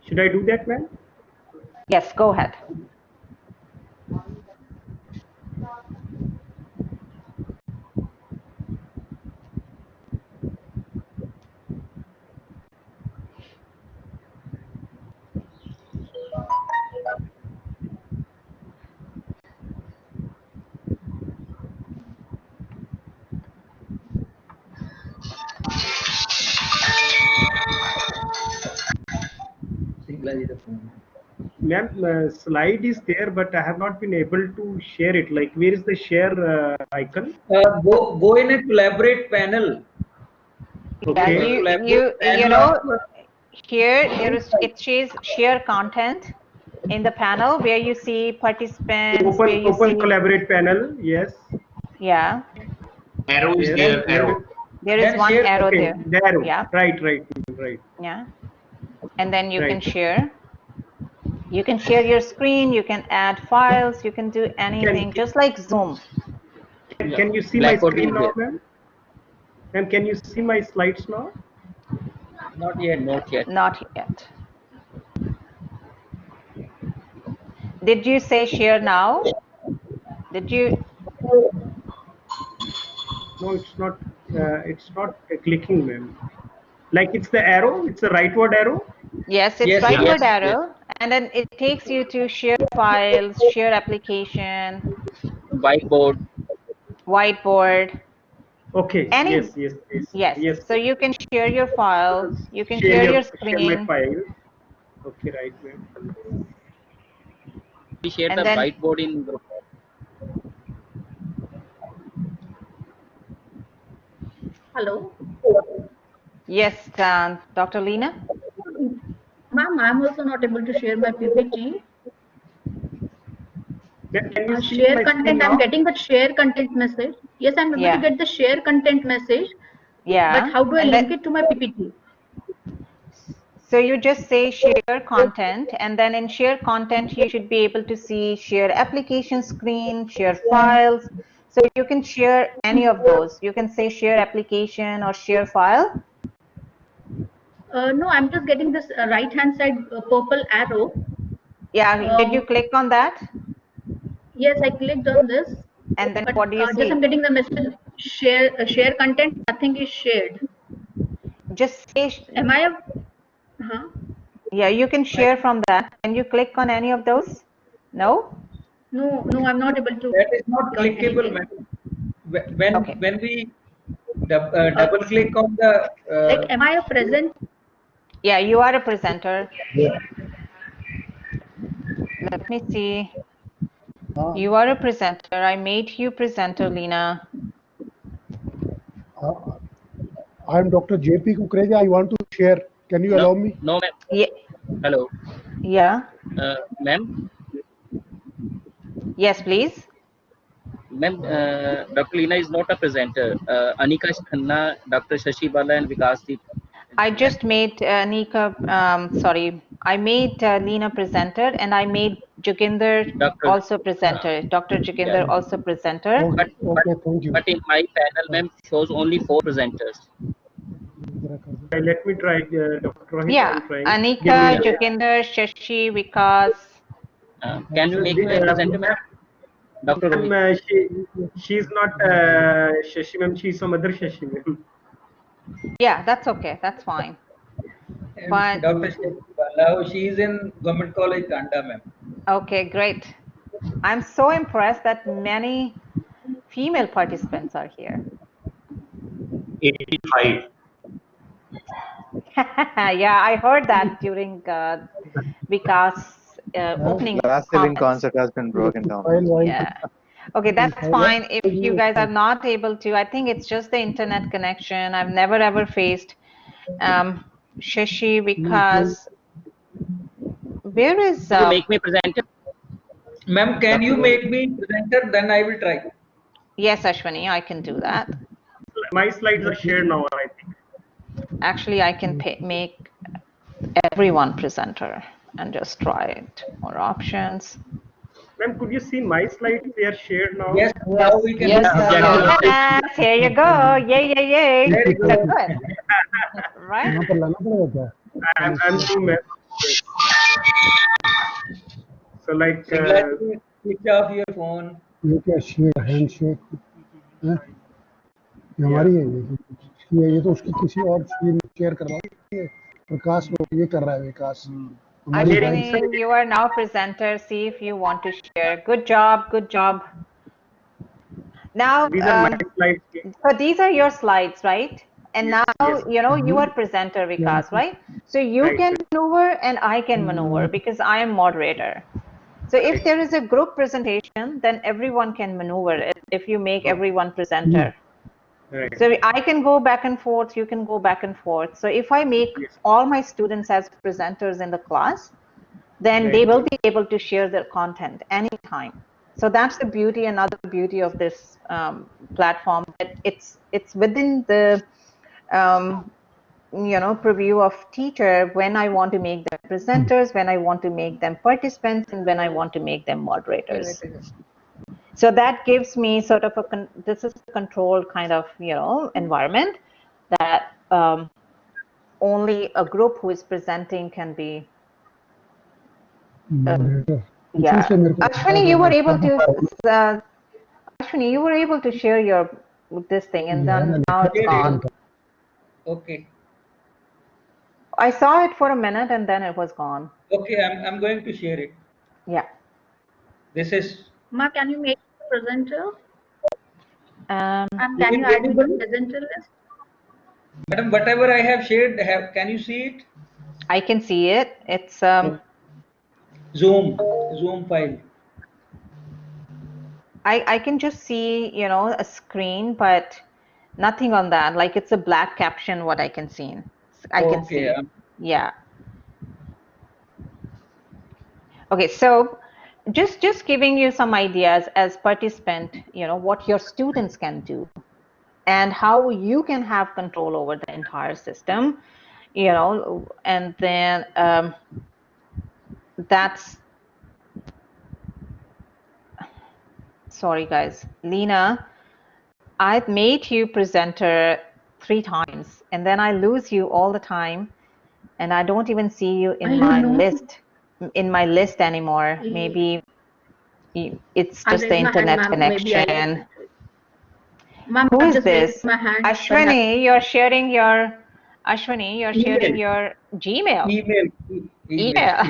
Should I do that, ma'am? Yes, go ahead. Ma'am, slide is there, but I have not been able to share it. Like, where is the share icon? Go in a collaborate panel. Okay. Here it says share content in the panel where you see participants, where you Open see collaborate panel. Yes. Yeah. Arrow is there. Arrow. There is one arrow there. The arrow. Yeah. Right. Yeah. And then you can share. You can share your screen. You can add files. You can do anything, just like Zoom. Can you see my screen now, ma'am? Ma'am, can you see my slides now? Not yet. Not yet. Not yet. Did you say share now? Did you? No, it's not. It's not clicking, ma'am. Like it's the arrow. It's the rightward arrow. Yes, it's rightward arrow, and then it takes you to share files, share application, whiteboard. Okay. Yes. So you can share your file. You can share your screen. Share my file. Okay, right, ma'am. We share the whiteboard in group. Hello. Yes, Dr. Lena. Ma'am, I'm also not able to share my PPT. Can you see share my content? I'm getting the share content message. Yes, I'm able to get the share content message. Yeah. But how do I link it to my PPT? So you just say share content, and then in share content, you should be able to see share application screen, share files. So you can share any of those. You can say share application or share file. No, I'm just getting this right-hand side purple arrow. Yeah, did you click on that? Yes, I clicked on this. And then But what do you just see? I'm getting the message share content. Nothing is shared. Just say. Am I a? Huh? Yeah, you can share from that. Can you click on any of those? No? No, no, I'm not able to That is not click on clickable, anything. madam. Okay. When we double click on the Like, am I a present? Yeah, you are a presenter. Yeah. Let me see. You are a presenter. I made you presenter, Lena. I'm Dr. JP Kukreja. I want to share. Can you No, allow me? no, ma'am. Yeah. Hello, Yeah. ma'am. Yes, please. Ma'am, Dr. Lina is not a presenter. Anika Khanna, Dr. Shashi Bala, and Vikasdeep. I just made I made Lena presenter, and I made Joginder Dr. also presenter. Dr. Yeah. Joginder also presenter. But, but, Okay, thank you. but in my panel, ma'am, shows only 4 presenters. Let me try, Dr. Rohit. Yeah, I'm trying. Give me. Anika, Joginder, Shashi, Vikas. Can you make me a presenter, ma'am? Dr. Rohit. She's not Shashi ma'am. She's some other Shashi ma'am. Yeah, that's okay. That's fine. But Dr. Bala, she is in Government College, Kanda, ma'am. okay, great. I'm so impressed that many female participants are here. 85. Yeah, I heard that during Vikas' opening Glass ceiling comments. concept has been broken down. Yeah. Okay, that's fine. If you guys are not able to, I think it's just the internet connection. I've never ever faced Shashi, Vikas. Where is You make me presenter? Ma'am, can you make me presenter? Then I will try. Yes, Ashwani, I can do that. My slides are shared now, I think. Actually, I can make everyone presenter and just try it. More options. Ma'am, could you see my slides? They are shared now. Yes, now we can. Yes, here you go. Yay, yay, yay. Very So good. Right? I'm too mad. So like. Switch off your phone. ये क्या share handshake है? ये हमारी है ये तो उसकी किसी और शेयर करवा है प्रकाश ये कर रहा है विकास Ashwini, you are now presenter. See if you want to share. Good job. Good job. Now, these are my slides. so these are your slides, right? And now, you are presenter, Vikas, right? So you can maneuver and I can maneuver because I am moderator. So if there is a group presentation, then everyone can maneuver it if you make everyone presenter. Right. So I can go back and forth, you can go back and forth. So if I make all my students as presenters in the class, then they will be able to share their content anytime. So that's the beauty, another beauty of this platform. That it's within the preview of teacher when I want to make them presenters, when I want to make them participants, and when I want to make them moderators. So that gives me sort of this is a controlled kind of environment that only a group who is presenting can be. Yeah, Ashwani, you were able to. Ashwini, you were able to share your this thing, and then now it's gone. Okay. I saw it for a minute, and then it was gone. Okay, I'm going to share it. Yeah. This is. Ma, can you make a presenter? And can you add me to the presenter list? Madam, whatever I have shared, can you see it? I can see it. It's Zoom file. I can just see a screen, but nothing on that. Like it's a black caption. What I can see, I can see. Yeah. Okay, so just giving you some ideas as participant, what your students can do and how you can have control over the entire system. you know, and then that's, sorry guys, Lena, I've made you presenter 3 times and then I lose you all the time and I don't even see you I in don't my know. list anymore. Eh, Maybe it's I'll just the raise my hand, internet ma'am. Maybe connection. ma'am, Who I've is just raised this? my hand, but Ashwani, you're sharing your Email, Gmail. email. Email.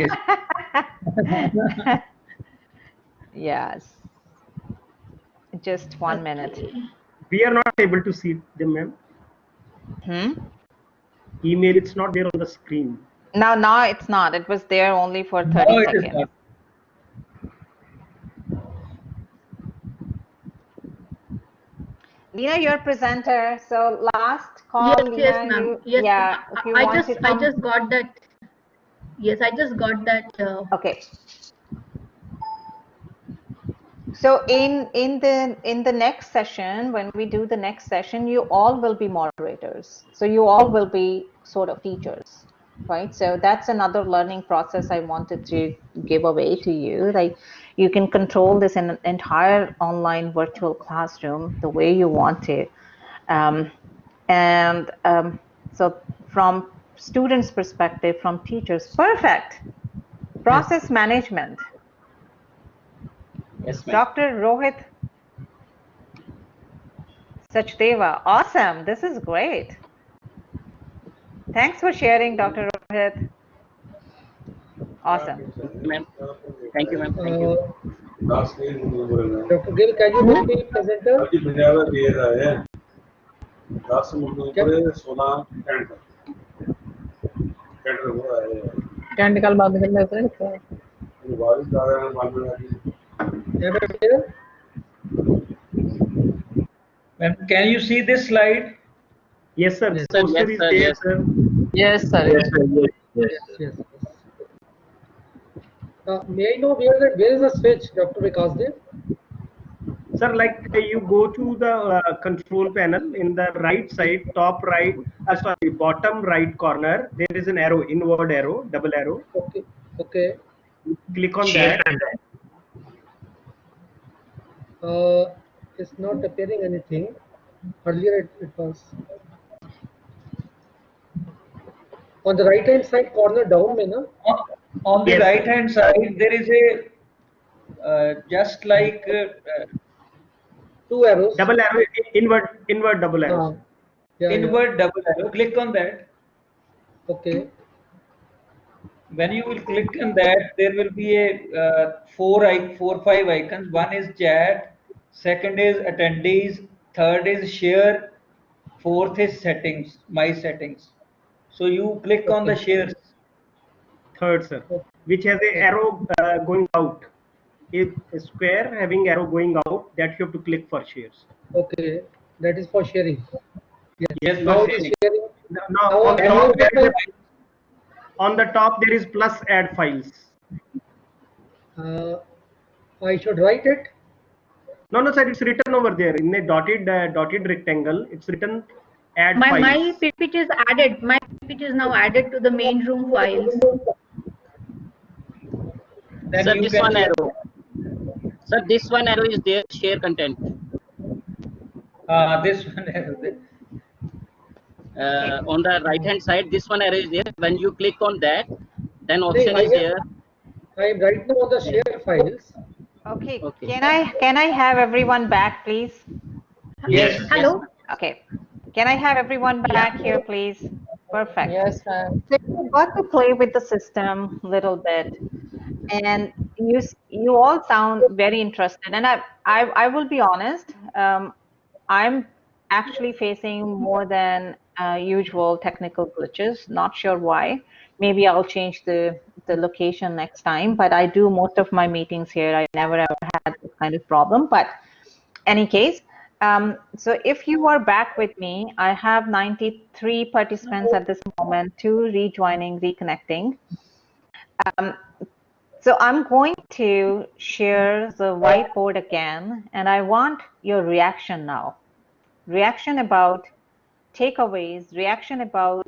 Yes. Yes. Just 1 minute. okay. We are not able to see them, ma'am. Email, it's not there on the screen. Now it's not. It was there only for No, 30 it is seconds. not. Lena, you're presenter. So last Yes, call, yes, Lena, ma'am. Yes, if you want to I come. just got that. Yes, I just got that. Okay. So in the next session, when we do the next session, you all will be moderators. So you all will be sort of teachers, right? So that's another learning process I wanted to give away to you. Like you can control this in an entire online virtual classroom the way you want to. So from students' perspective, from teachers, perfect. Process management. Yes, ma'am. Dr. Rohit Sachdeva, awesome. This is great. Thanks for sharing, Dr. Rohit. Awesome. Ma'am. Thank you, ma'am. Thank you. Dr. Gill, can you just be presenter? कैंड कल बंद करने से Am I here? Ma'am, can you see this slide? Yes, sir. Yes. Sir, Poster yes, is sir, there, yes. sir. yes sir Yes, sir. Yes, yes. Yes, yes. May I know where is the switch, Dr. Vikasdeep? Sir, like you go to the control panel in the right side, top right, sorry, bottom right corner, there is an arrow, inward arrow, double arrow. Okay, okay. Click on Share that. content. It's not appearing anything. Earlier it was. On the right hand side corner down, mein na? On the Yes, right sir. hand side, there is a just like Two arrows. Double arrow, inward double arrow, sir. Yeah, yeah. inward double arrow. Click on that. Okay. When you will click on that, there will be a four, five icons. One is chat, second is attendees, third is share, fourth is settings, my settings. So you click on the Okay. shares. Third, sir, which has a arrow going out. A square having arrow going out, that you have to click for shares. Okay. That is for sharing. Yes. Yes, for Now it is sharing. sharing. Now Now on the Can any you top of there add is my files? on the top there is plus add files. I should write it. No, sir, it's written over there in a dotted rectangle. It's written add My files. PPT is added. My PPT is now added to the main room files. Then Sir, you this can one share. arrow. Sir, this one arrow is there, share content. This one. On the right hand side, this one arrow is there. When you click on that, then No, option is there. I am right now on the share files. Okay. Okay. Can I have everyone back, please? Yes, Yes. sir. Yes, Hello. ma'am. Okay. Can I have everyone Yeah. back here, please? Perfect. yes ma'am So you got to play with the system a little bit, and you all sound very interested. And I will be honest. I'm actually facing more than usual technical glitches. Not sure why. Maybe I'll change the location next time. But I do most of my meetings here. I never ever had this kind of problem. But any case, so if you are back with me, I have 93 participants at this moment, 2 rejoining, reconnecting. So I'm going to share the whiteboard again, and I want your reaction now. Reaction about takeaways, reaction about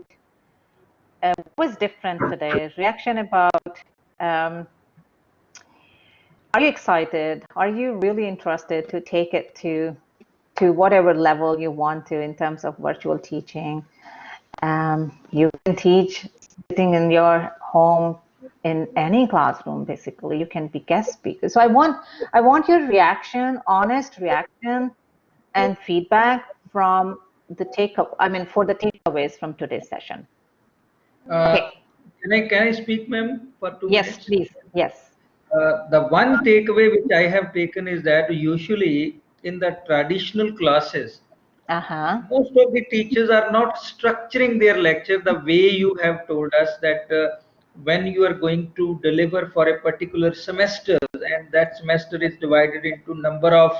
was different today? Reaction about, are you excited? Are you really interested to take it to whatever level you want to in terms of virtual teaching? You can teach sitting in your home in any classroom. Basically, you can be guest speaker. So I want your reaction, honest reaction, and feedback from the for the takeaways from today's session. Okay. Can I speak, ma'am, for 2 Yes, minutes? please. Yes. The one takeaway which I have taken is that usually in the traditional classes, most of the teachers are not structuring their lecture the way you have told us, that when you are going to deliver for a particular semester, and that semester is divided into number of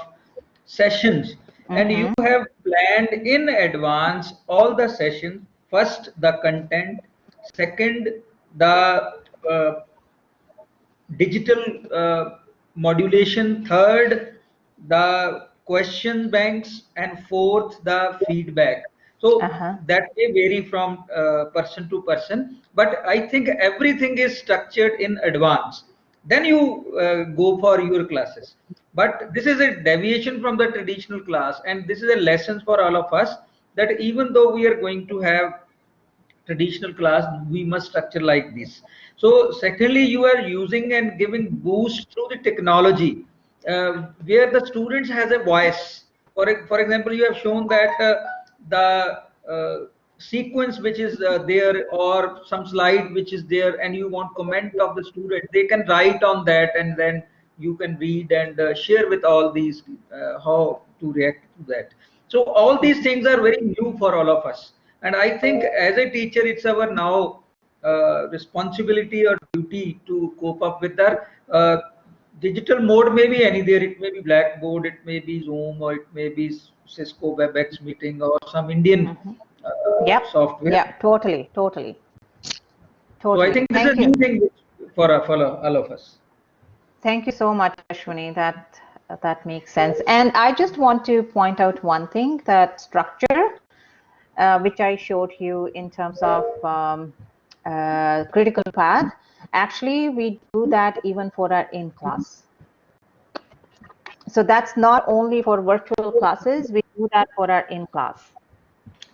sessions, and you have planned in advance all the sessions. First the content, second the digital modulation, third the question banks, and fourth the feedback. So that may vary from person to person, but I think everything is structured in advance, then you go for your classes. But this is a deviation from the traditional class, and this is a lesson for all of us, that even though we are going to have traditional class, we must structure like this. So secondly, you are using and giving boost through the technology, where the students has a voice. For example, you have shown that the sequence which is there, or some slide which is there, and you want comment of the student, they can write on that, and then you can read and share with all these how to react to that. So all these things are very new for all of us, and I think as a teacher, it's our now responsibility or duty to cope up with that. Digital mode may be any there. It may be Blackboard, it may be Zoom, or it may be Cisco WebEx meeting, or some Indian software. Yeah, totally. So I think this is a new thing for all of us. Thank you so much, Ashwani. That makes sense. And I just want to point out one thing, that structure, which I showed you in terms of critical path. Actually, we do that even for our in-class. So that's not only for virtual classes, we do that for our in-class.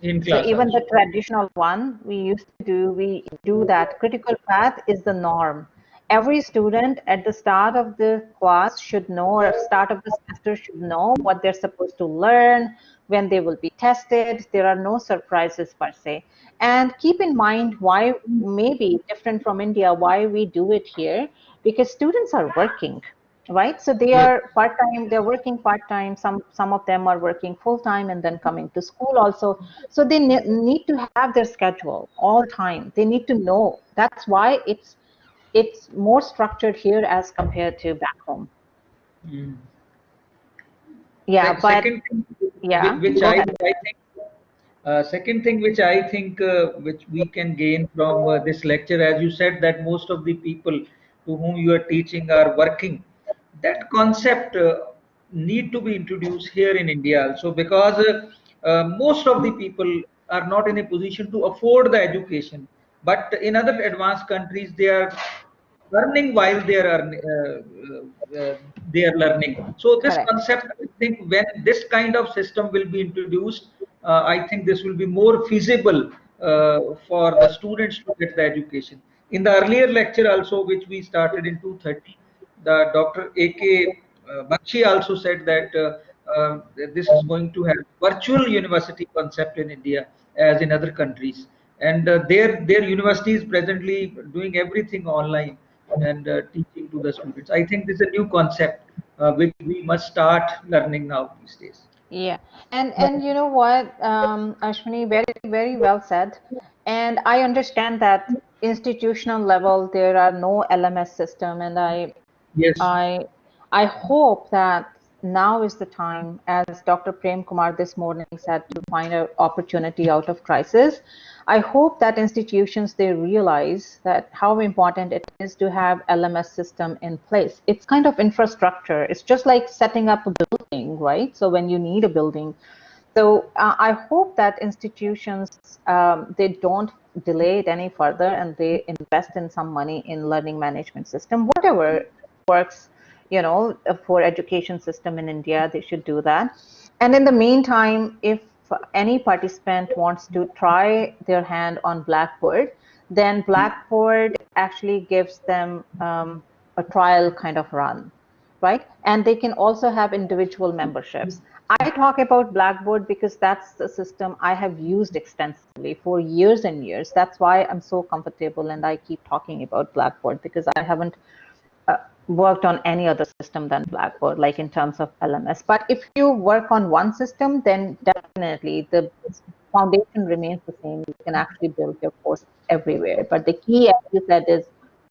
So even the traditional one we do that. Critical path is the norm. Every student at the start of the class should know, or start of the semester should know what they're supposed to learn, when they will be tested. There are no surprises per se. And keep in mind why maybe different from India, why we do it here, because students are working. Right, so they are part-time, they're working part-time, some of them are working full-time and then coming to school also, so they need to have their schedule all the time. They need to know. That's why it's more structured here as compared to back home. Yeah, but second thing, yeah, which I think second thing which I think which we can gain from this lecture, as you said that most of the people to whom you are teaching are working, that concept need to be introduced here in India also, because most of the people are not in a position to afford the education, but in other advanced countries they are learning while they are learning. So this concept, I think, when this kind of system will be introduced, I think this will be more feasible for the students to get the education. In the earlier lecture also, which we started in 2:30, the Dr. A.K. Bakshi also said that this is going to have virtual university concept in India as in other countries, and their university is presently doing everything online and teaching to the students. I think this is a new concept which we must start learning now these days. Yeah, and you know what, Ashwini, very well said. And I understand that institutional level there are no LMS system, and I hope that now is the time, as Dr. Prem Kumar this morning said, to find an opportunity out of crisis. I hope that institutions, they realize that how important it is to have LMS system in place. It's kind of infrastructure. It's just like setting up a building, right? So when you need a building, So I hope that institutions, they don't delay it any further and they invest in some money in learning management system, whatever works, you know, for education system in India, they should do that. And in the meantime, if any participant wants to try their hand on Blackboard, then Blackboard actually gives them a trial kind of run, right? And they can also have individual memberships. I talk about Blackboard because that's the system I have used extensively for years and years. That's why I'm so comfortable and I keep talking about Blackboard, because I haven't worked on any other system than Blackboard, like in terms of LMS. But if you work on one system, then definitely the foundation remains the same. You can actually build your course everywhere. But the key, as you said, is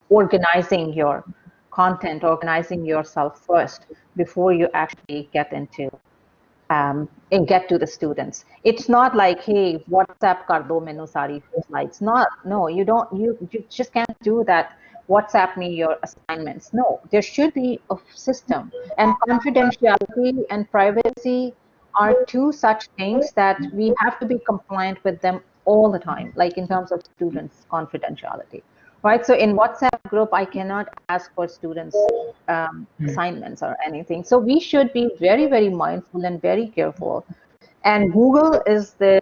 organizing your content, organizing yourself first before you actually get into and get to the students. It's not like, hey, WhatsApp kar do mainu sari slides. No, you don't. You just can't do that. WhatsApp me your assignments. No, there should be a system. And confidentiality and privacy are two such things that we have to be compliant with them all the time, like in terms of students' confidentiality, right? So in WhatsApp group, I cannot ask for students' assignments or anything. So we should be very, very mindful and very careful. And Google is the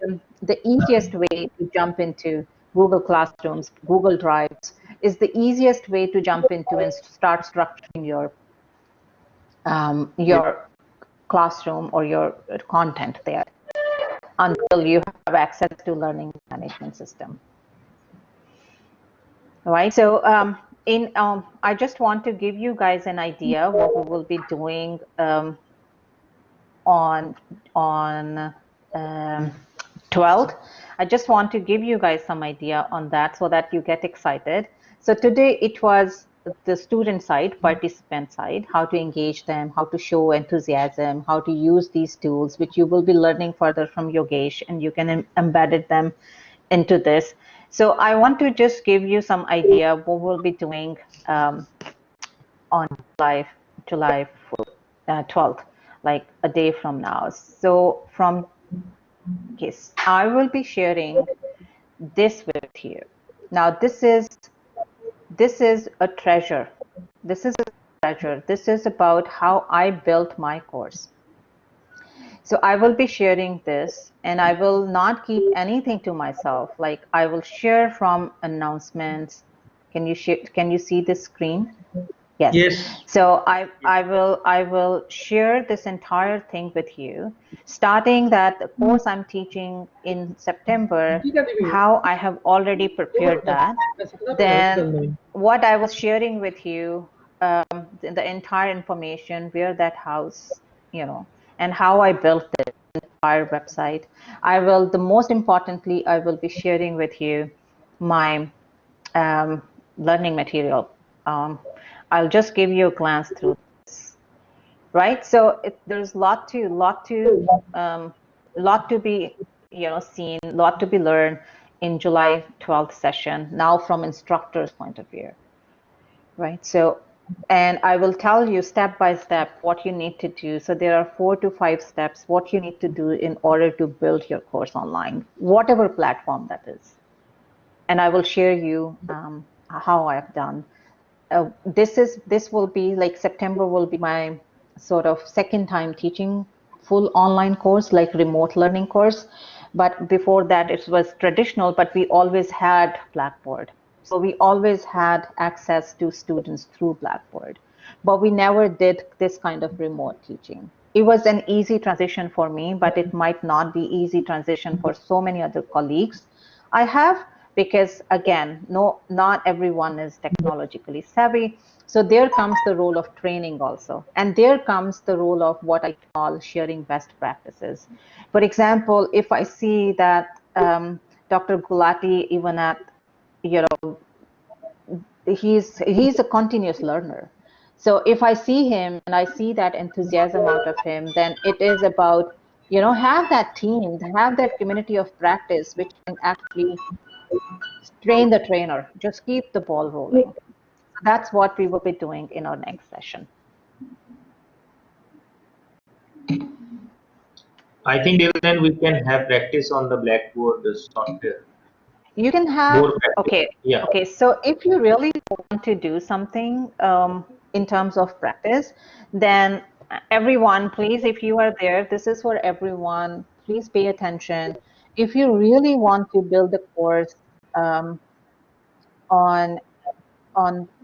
easiest way to jump into Google Classrooms, Google Drives is the easiest way to jump into and start structuring your classroom or your content there until you have access to learning management system. All right. So I just want to give you guys an idea what we will be doing on 12th. I just want to give you guys some idea on that so that you get excited. So today it was the student side, participant side, how to engage them, how to show enthusiasm, how to use these tools, which you will be learning further from Yogesh, and you can embed them into this. So I want to just give you some idea what we'll be doing on July 12th, like a day from now. So yes, I will be sharing this with you. Now this is a treasure. This is a treasure. This is about how I built my course. So I will be sharing this, and I will not keep anything to myself. Like I will share from announcements. Can you see this screen? Yes. Yes. So I will share this entire thing with you, starting that the course I'm teaching in September, how I have already prepared that. Then what I was sharing with you, the entire information, where that house, you know, and how I built the entire website. The most importantly, I will be sharing with you my learning material. I'll just give you a glance through this, right? So there's lot to be, you know, seen, lot to be learned in July 12th session. Now from instructor's point of view, right? So, and I will tell you step by step what you need to do. So there are 4 to 5 steps what you need to do in order to build your course online, whatever platform that is. And I will share you how I've done. This will be like September will be my sort of second time teaching full online course, like remote learning course. But before that it was traditional, but we always had Blackboard. So we always had access to students through Blackboard, but we never did this kind of remote teaching. It was an easy transition for me, but it might not be easy transition for so many other colleagues I have, because again, not everyone is technologically savvy. So there comes the role of training also. And there comes the role of what I call sharing best practices. For example, if I see that Dr. Gulati, even at, you know, he's a continuous learner. So if I see him and I see that enthusiasm out of him, then it is about, you know, have that team, have that community of practice, which can actually train the trainer, just keep the ball rolling. That's what we will be doing in our next session. I think then we can have practice on the Blackboard software. You can have, More practice. okay, Yeah. okay. So if you really want to do something in terms of practice, then everyone, please, if you are there, this is for everyone. Please pay attention. If you really want to build a course um, on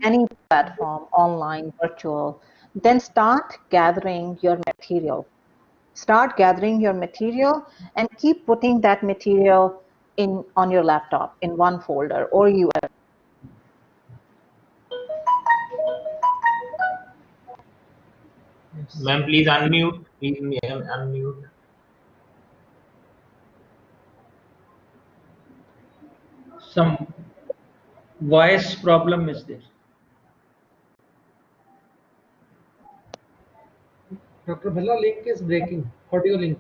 any platform, online, virtual, then start gathering your material. Start gathering your material and keep putting that material in on your laptop in one folder or USB. Ma'am, please unmute. Please unmute. Some voice problem is there. Dr. Bhalla, link is breaking. Audio link.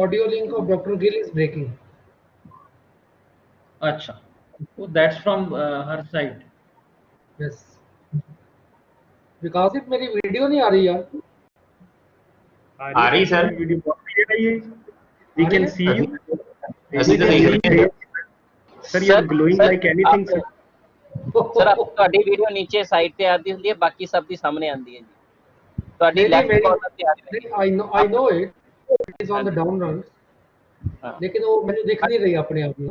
Audio link of Dr. Gill is breaking. Acha. Oh, that's from her side. Yes. विकास मेरी video नहीं आ रही यार. आ रही sir. We can see you. ਅਸੀਂ ਤਾਂ ਦੇਖ ਰਹੇ ਹਾਂ. Sir, you are glowing like anything, sir. Sir ਤੁਹਾਡੀ ਵੀਡੀਓ ਨੀਚੇ ਸਾਈਡ ਤੇ ਆਦੀ ਹੁੰਦੀ ਹੈ, ਬਾਕੀ ਸਭ ਦੀ ਸਾਹਮਣੇ ਆਉਂਦੀ ਹੈ ਜੀ. ਤੁਹਾਡੀ ਲੈਫਟ ਕਾਰਨਰ ਤੇ ਆ ਰਹੀ ਹੈ. I know it. It is on the down run. लेकिन वो मैंने देख नहीं रही अपने आप में.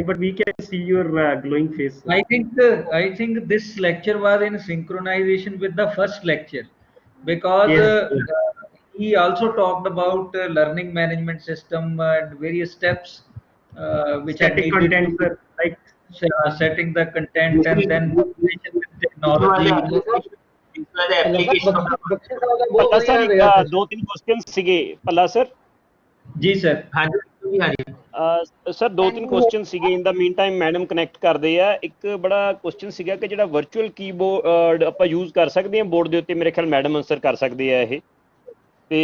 But we can see your glowing face. I think this lecture was in synchronization with the first lecture, because he also talked about learning management system and various steps which are Static needed content, sir, like setting the content and then combination with technology. पल्ला sir दो तीन question ਸੀਗੇ ਪੱਲਾ sir. ਜੀ sir. ਹਾਂਜੀ ਹਾਂਜੀ sir ਦੋ ਤਿੰਨ ਕੁਐਸਚਨ ਸੀਗੇ. ਇਨ ਦਾ ਮੀਨ ਟਾਈਮ ਮੈਡਮ ਕਨੈਕਟ ਕਰਦੇ ਆ. ਇੱਕ ਬੜਾ ਕੁਐਸਚਨ ਸੀਗਾ ਕਿ ਜਿਹੜਾ ਵਰਚੁਅਲ ਕੀਬੋਰਡ ਆਪਾਂ ਯੂਜ਼ ਕਰ ਸਕਦੇ ਹਾਂ ਬੋਰਡ ਦੇ ਉੱਤੇ, ਮੇਰੇ ਖਿਆਲ ਮੈਡਮ ਆਨਸਰ ਕਰ ਸਕਦੇ ਆ ਇਹ. ਤੇ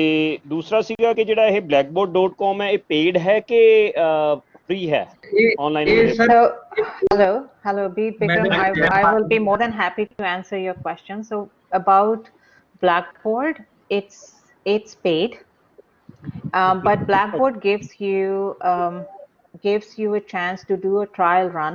ਦੂਸਰਾ ਸੀਗਾ ਕਿ ਜਿਹੜਾ ਇਹ blackboard.com ਹੈ, ਇਹ ਪੇਡ ਹੈ ਕਿ ਫ੍ਰੀ ਹੈ online? Hello, Bikram. I will be more than happy to answer your question. So about Blackboard, it's paid. But Blackboard gives you a chance to do a trial run.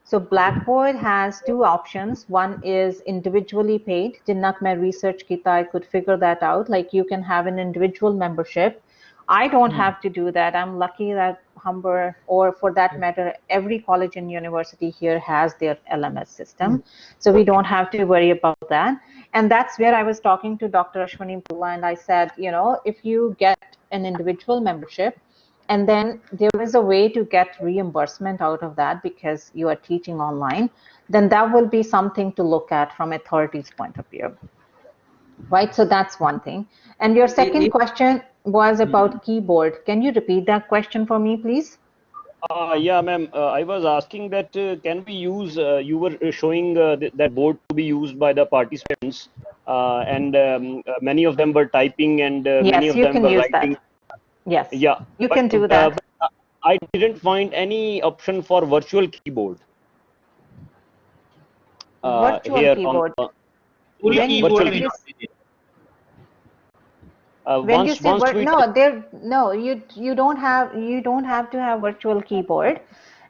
So Blackboard has two options. One is individually paid. Jinnak mein research kita, I could figure that out. Like you can have an individual membership. I don't have to do that. I'm lucky that Humber, or for that matter, every college and university here has their LMS system. So we don't have to worry about that. And that's where I was talking to Dr. Ashwani and I said, you know, if you get an individual membership, and then there is a way to get reimbursement out of that because you are teaching online, then that will be something to look at from authorities' point of view. Right, so that's one thing. And your second question was about keyboard. Can you repeat that question for me, please? Yeah, ma'am. I was asking that can we use, you were showing that board to be used by the participants, and many of them were typing and many of them were writing. Yes, yeah, you can do that. I didn't find any option for virtual keyboard. Virtual here keyboard. Full keyboard. When you say you don't have to have virtual keyboard.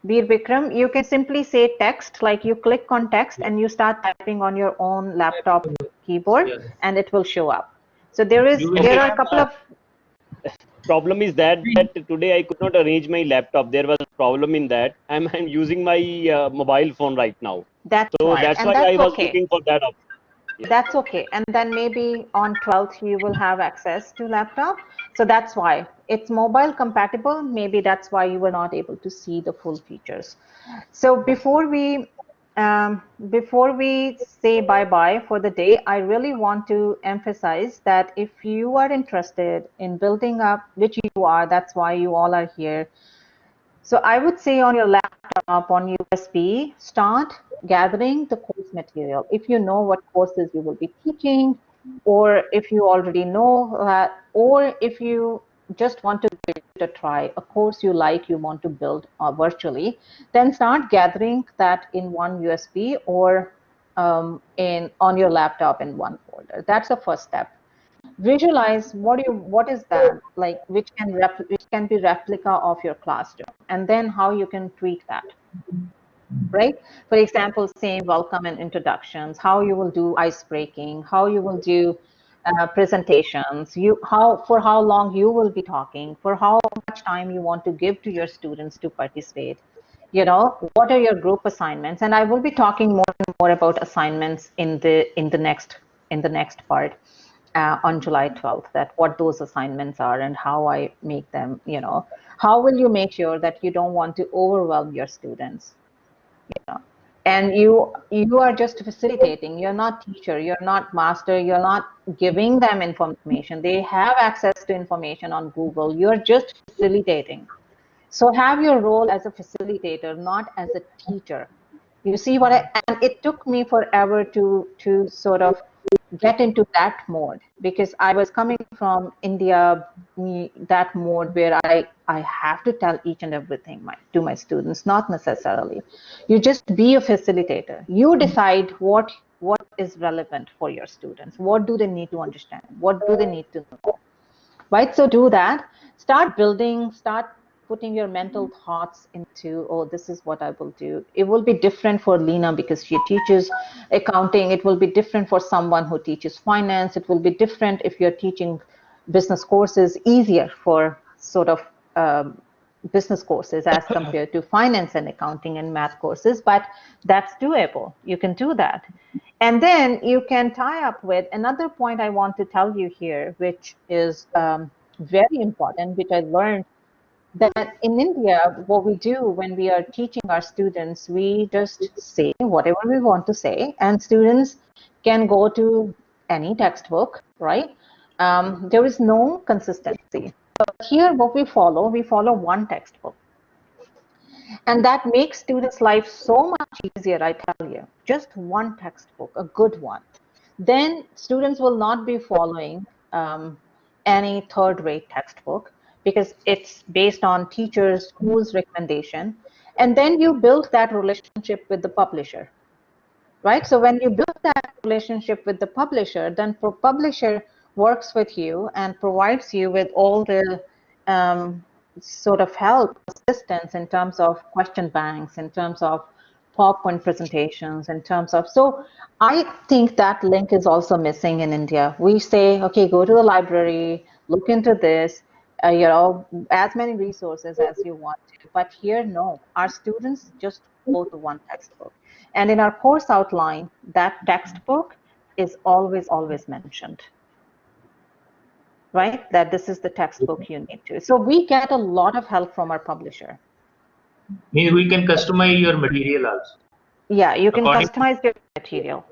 Veer Bikram, you can simply say text, like you click on text and you start typing on your own laptop keyboard, and it will show up. So there are a couple of problem is that today I could not arrange my laptop. There was a problem in that. I'm using my mobile phone right now. That's why I was looking for that option. Yeah. That's okay. And then maybe on 12th you will have access to laptop. So that's why it's mobile compatible. Maybe that's why you were not able to see the full features. So before we say bye-bye for the day, I really want to emphasize that if you are interested in building up, which you are, that's why you all are here. So I would say on your laptop, on USB, start gathering the course material. If you know what courses you will be teaching, or if you already know that, or if you just want to give it a try, a course you like, you want to build virtually, then start gathering that in one USB or on your laptop in one folder. That's the first step. Visualize what is that, like which can be replica of your classroom, and then how you can tweak that. Right? For example, same welcome and introductions, how you will do ice breaking, how you will do presentations, for how long you will be talking, for how much time you want to give to your students to participate. You know, what are your group assignments? And I will be talking more and more about assignments in the next part on July 12th, that what those assignments are and how I make them. You know, how will you make sure that you don't want to overwhelm your students? And you are just facilitating. You're not teacher, you're not master, you're not giving them information. They have access to information on Google. You're just facilitating. So have your role as a facilitator, not as a teacher. You see what and it took me forever to sort of get into that mode, because I was coming from India, that mode where I have to tell each and everything to my students. Not necessarily. You just be a facilitator. You decide what is relevant for your students. What do they need to understand? What do they need to know? Right? So do that. Start building, start putting your mental thoughts into, oh, this is what I will do. It will be different for Lena because she teaches accounting. It will be different for someone who teaches finance. It will be different if you're teaching business courses, easier for sort of business courses as compared to finance and accounting and math courses, but that's doable. You can do that. And then you can tie up with another point I want to tell you here, which is very important, which I learned that in India, what we do when we are teaching our students, we just say whatever we want to say, and students can go to any textbook, right? There is no consistency. But here, what we follow one textbook. And that makes students' life so much easier, I tell you. Just one textbook, a good one. Then students will not be following any third-rate textbook because it's based on teachers, schools' recommendation. And then you build that relationship with the publisher, right? So when you build that relationship with the publisher, then the publisher works with you and provides you with all the sort of help, assistance in terms of question banks, in terms of PowerPoint presentations, in terms of, so I think that link is also missing in India. We say, okay, go to the library, look into this, you know, as many resources as you want to. But here, no, our students just go to one textbook. And in our course outline, that textbook is always, always mentioned, right? That this is the textbook you need to. So we get a lot of help from our publisher. Means we can customize your material also. Yeah, you can customize your material.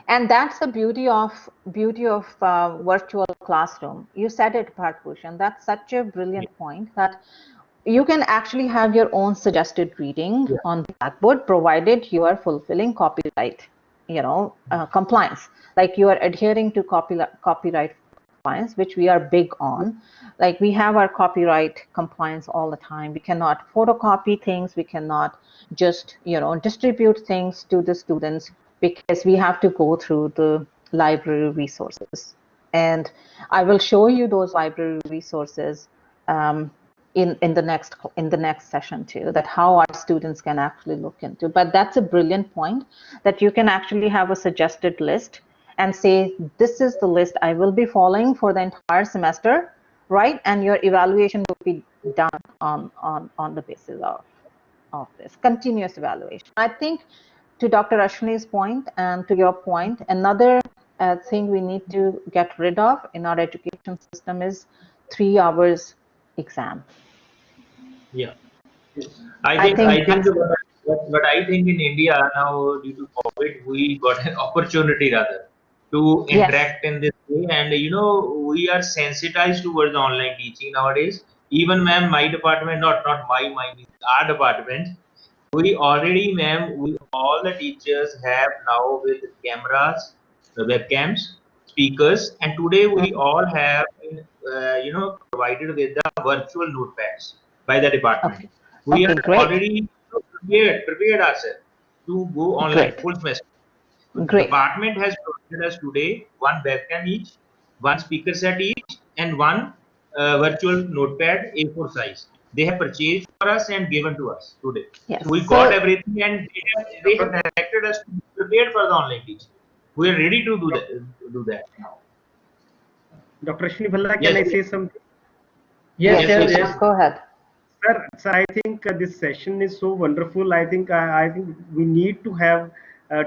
And that's the beauty of virtual classroom. You said it, Partbhushan. That's such a brilliant point that you can actually have your own suggested reading on Blackboard, provided you are fulfilling copyright, you know, compliance. Like you are adhering to copyright compliance, which we are big on. Like we have our copyright compliance all the time. We cannot photocopy things. We cannot just, you know, distribute things to the students because we have to go through the library resources. And I will show you those library resources in the next session too, that how our students can actually look into. But that's a brilliant point, that you can actually have a suggested list and say, this is the list I will be following for the entire semester, right? And your evaluation will be done on the basis of this continuous evaluation. I think to Dr. Ashwani's point and to your point, another thing we need to get rid of in our education system is 3 hours exam. Yeah, I think what I think in India now, due to COVID, we got an opportunity rather to interact in this way, and you know, we are sensitized towards online teaching nowadays. Even ma'am, my department, not my our department, we already, ma'am, we all the teachers have now with cameras, the webcams, speakers, and today we all have been, you know, provided with the virtual notepads by the department. We are already prepared ourselves to go online Great. full semester. So the Great. department has provided us today one webcam each, one speaker set each, and one virtual notepad A4 size. They have purchased for us and given to us today. Yes. So we got everything, and they have directed us to be prepared for the online teaching. We are ready to do that now. Dr. Ashwani Bhalla, can Yes, I yes. say something? Yes, Yes, yes. Go ahead. Sir, I think this session is so wonderful. I think we need to have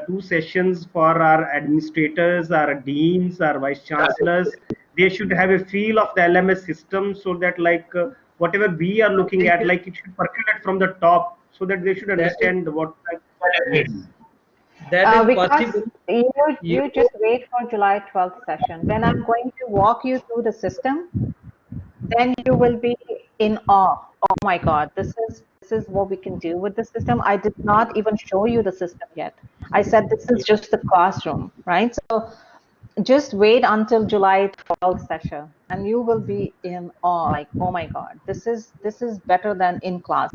2 sessions for our administrators, our deans, our vice chancellors. They should have a feel of the LMS system, so that whatever we are looking at, like it should percolate from the top, so that they should understand what. Yes. That is Because possible. you just wait for July 12th session. When I'm going to walk you through the system, then you will be in awe. Oh my God, this is what we can do with the system. I did not even show you the system yet. I said this is just the classroom, right? So just wait until July 12th session, and you will be in awe. Like, oh my God, this is better than in class.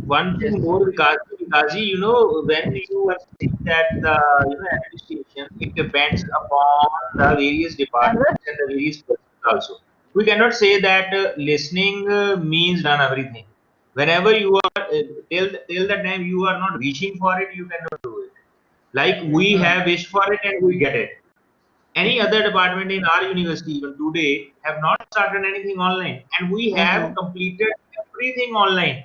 One thing more, Vikaji, when you are saying that the administration, it depends upon the various departments and the various persons also. We cannot say that listening means done everything. Whenever you are till the time you are not wishing for it, you cannot do it. Like we have wished for it and we get it. Any other department in our university even today have not started anything online, and we have completed everything online.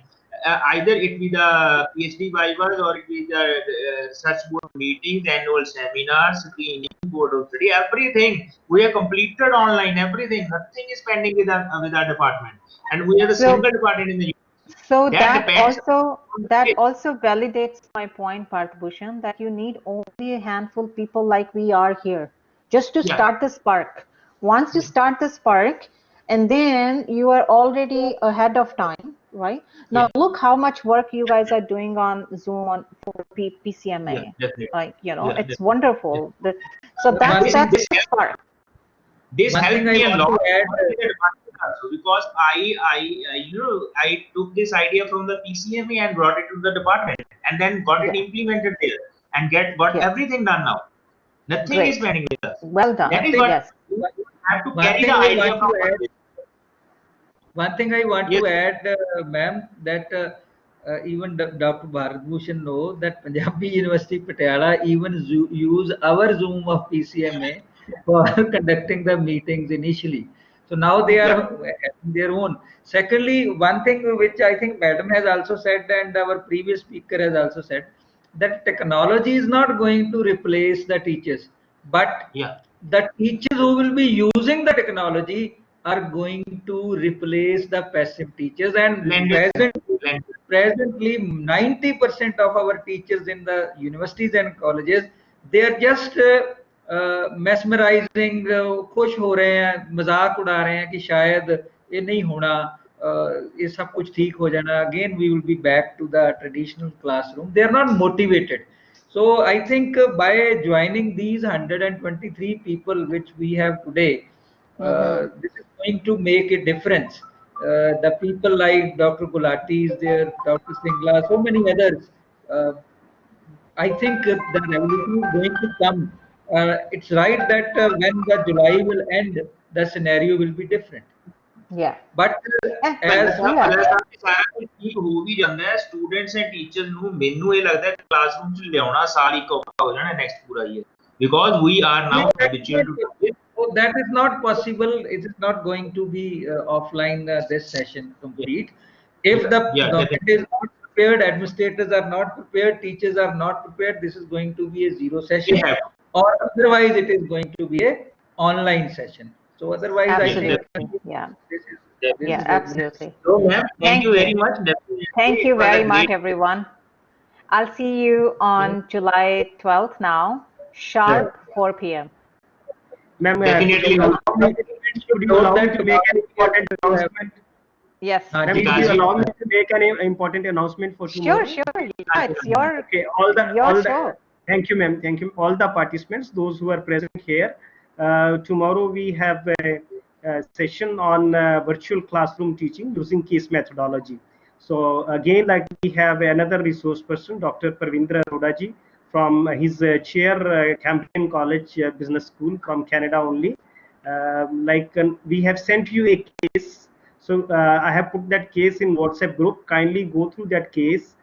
Either it be the PhD vivas or it be the such board meetings, annual seminars, screening, board of study, everything we have completed online. Everything, nothing is pending with our department, and we are the single department in the university. So That depends. that also validates my point, Parthabhushan, that you need only a handful of people like we are here, just to start the spark. Once you start the spark, and then you are already ahead of time, right? Now look how much work you guys are doing on Zoom on for PCMA. Definitely. Like, Yeah, it's wonderful. So This that's the spark. This One helped thing I me a want lot to add, also, because I took this idea from the PCMA and brought it to the department, and then got it implemented there, and got everything done now. Nothing is pending with us. Well done. That is what you have to carry the idea from. One thing I want to add, ma'am, that even Dr. Bharat Bhushan know that Punjabi University Patiala even use our Zoom of PCMA for conducting the meetings initially. So now they are having their own. Secondly, one thing which I think Madam has also said, and our previous speaker has also said, that technology is not going to replace the teachers, but the teachers who will be using the technology are going to replace the passive teachers. And presently 90% of our teachers in the universities and colleges, they are just mesmerizing, खुश हो रहे हैं, मजाक उड़ा रहे हैं कि शायद ये नहीं होना, ये सब कुछ ठीक हो जाना, again we will be back to the traditional classroom. They are not motivated. So I think by joining these 123 people which we have today, this is going to make a difference. The people like Dr. Gulati is there, Dr. Singla, so many others. I think the revolution is going to come. It's right that when the July will end, the scenario will be different. Yeah. But as ਠੀਕ ਹੋ ਵੀ ਜਾਂਦਾ ਹੈ students and teachers ਨੂੰ ਮੈਨੂੰ ਇਹ ਲੱਗਦਾ ਹੈ classroom ਚ ਲਿਆਉਣਾ ਸਾਲ ਇੱਕ ਔਖਾ ਹੋ ਜਾਣਾ ਨੈਕਸਟ ਪੂਰਾ year because we are now habitual to it. So that is not possible. It is not going to be offline this session complete. If the government is not prepared, administrators are not prepared, teachers are not prepared, this is going to be a zero session. Or otherwise it is going to be a online session. So otherwise absolutely. I think absolutely. So ma'am, thank you very much. Thank you very much, everyone. I'll see you on July 12th now, sharp 4 p.m. Ma'am, definitely. Should you allow me to make an important announcement? Yes. Ma'am, would you allow me to make an important announcement for tomorrow? Sure. Yeah, it's your show. Thank you, ma'am. Thank you, all the participants, those who are present here. Tomorrow we have a session on virtual classroom teaching using case methodology. So again, like we have another resource person, Dr. Parveen Gill, from his chair, Cambrian College Business School from Canada only. We have sent you a case. So I have put that case in WhatsApp group. Kindly go through that case.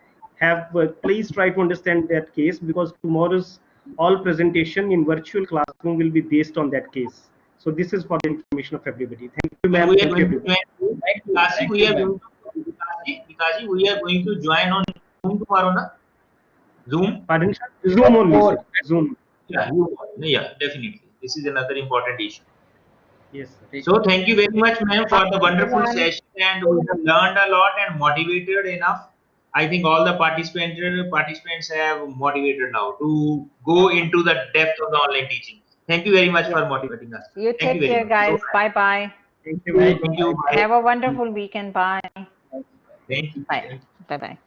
Please try to understand that case, because tomorrow's all presentation in virtual classroom will be based on that case. So this is for the information of everybody. Thank you, ma'am. We are Thank you, going to everyone. join. Thank We you, are ma'am. going to Vikashi, we are going to join on Zoom tomorrow, na? Zoom. Pardon, sir? Zoom only, Four. sir. Zoom. Yeah, definitely. This is another important issue. Yes, sir. So thank you very much, ma'am, for the wonderful session, and we have learned a lot and motivated enough. I think all the participants have motivated now to go into the depth of the online teaching. Thank you very much Yeah. for motivating us. You Thank you take very care, much. So guys. Bye bye. Thank you. thank you. Bye. Have a wonderful weekend. Bye. Thank you. Bye. Thank you. Bye bye.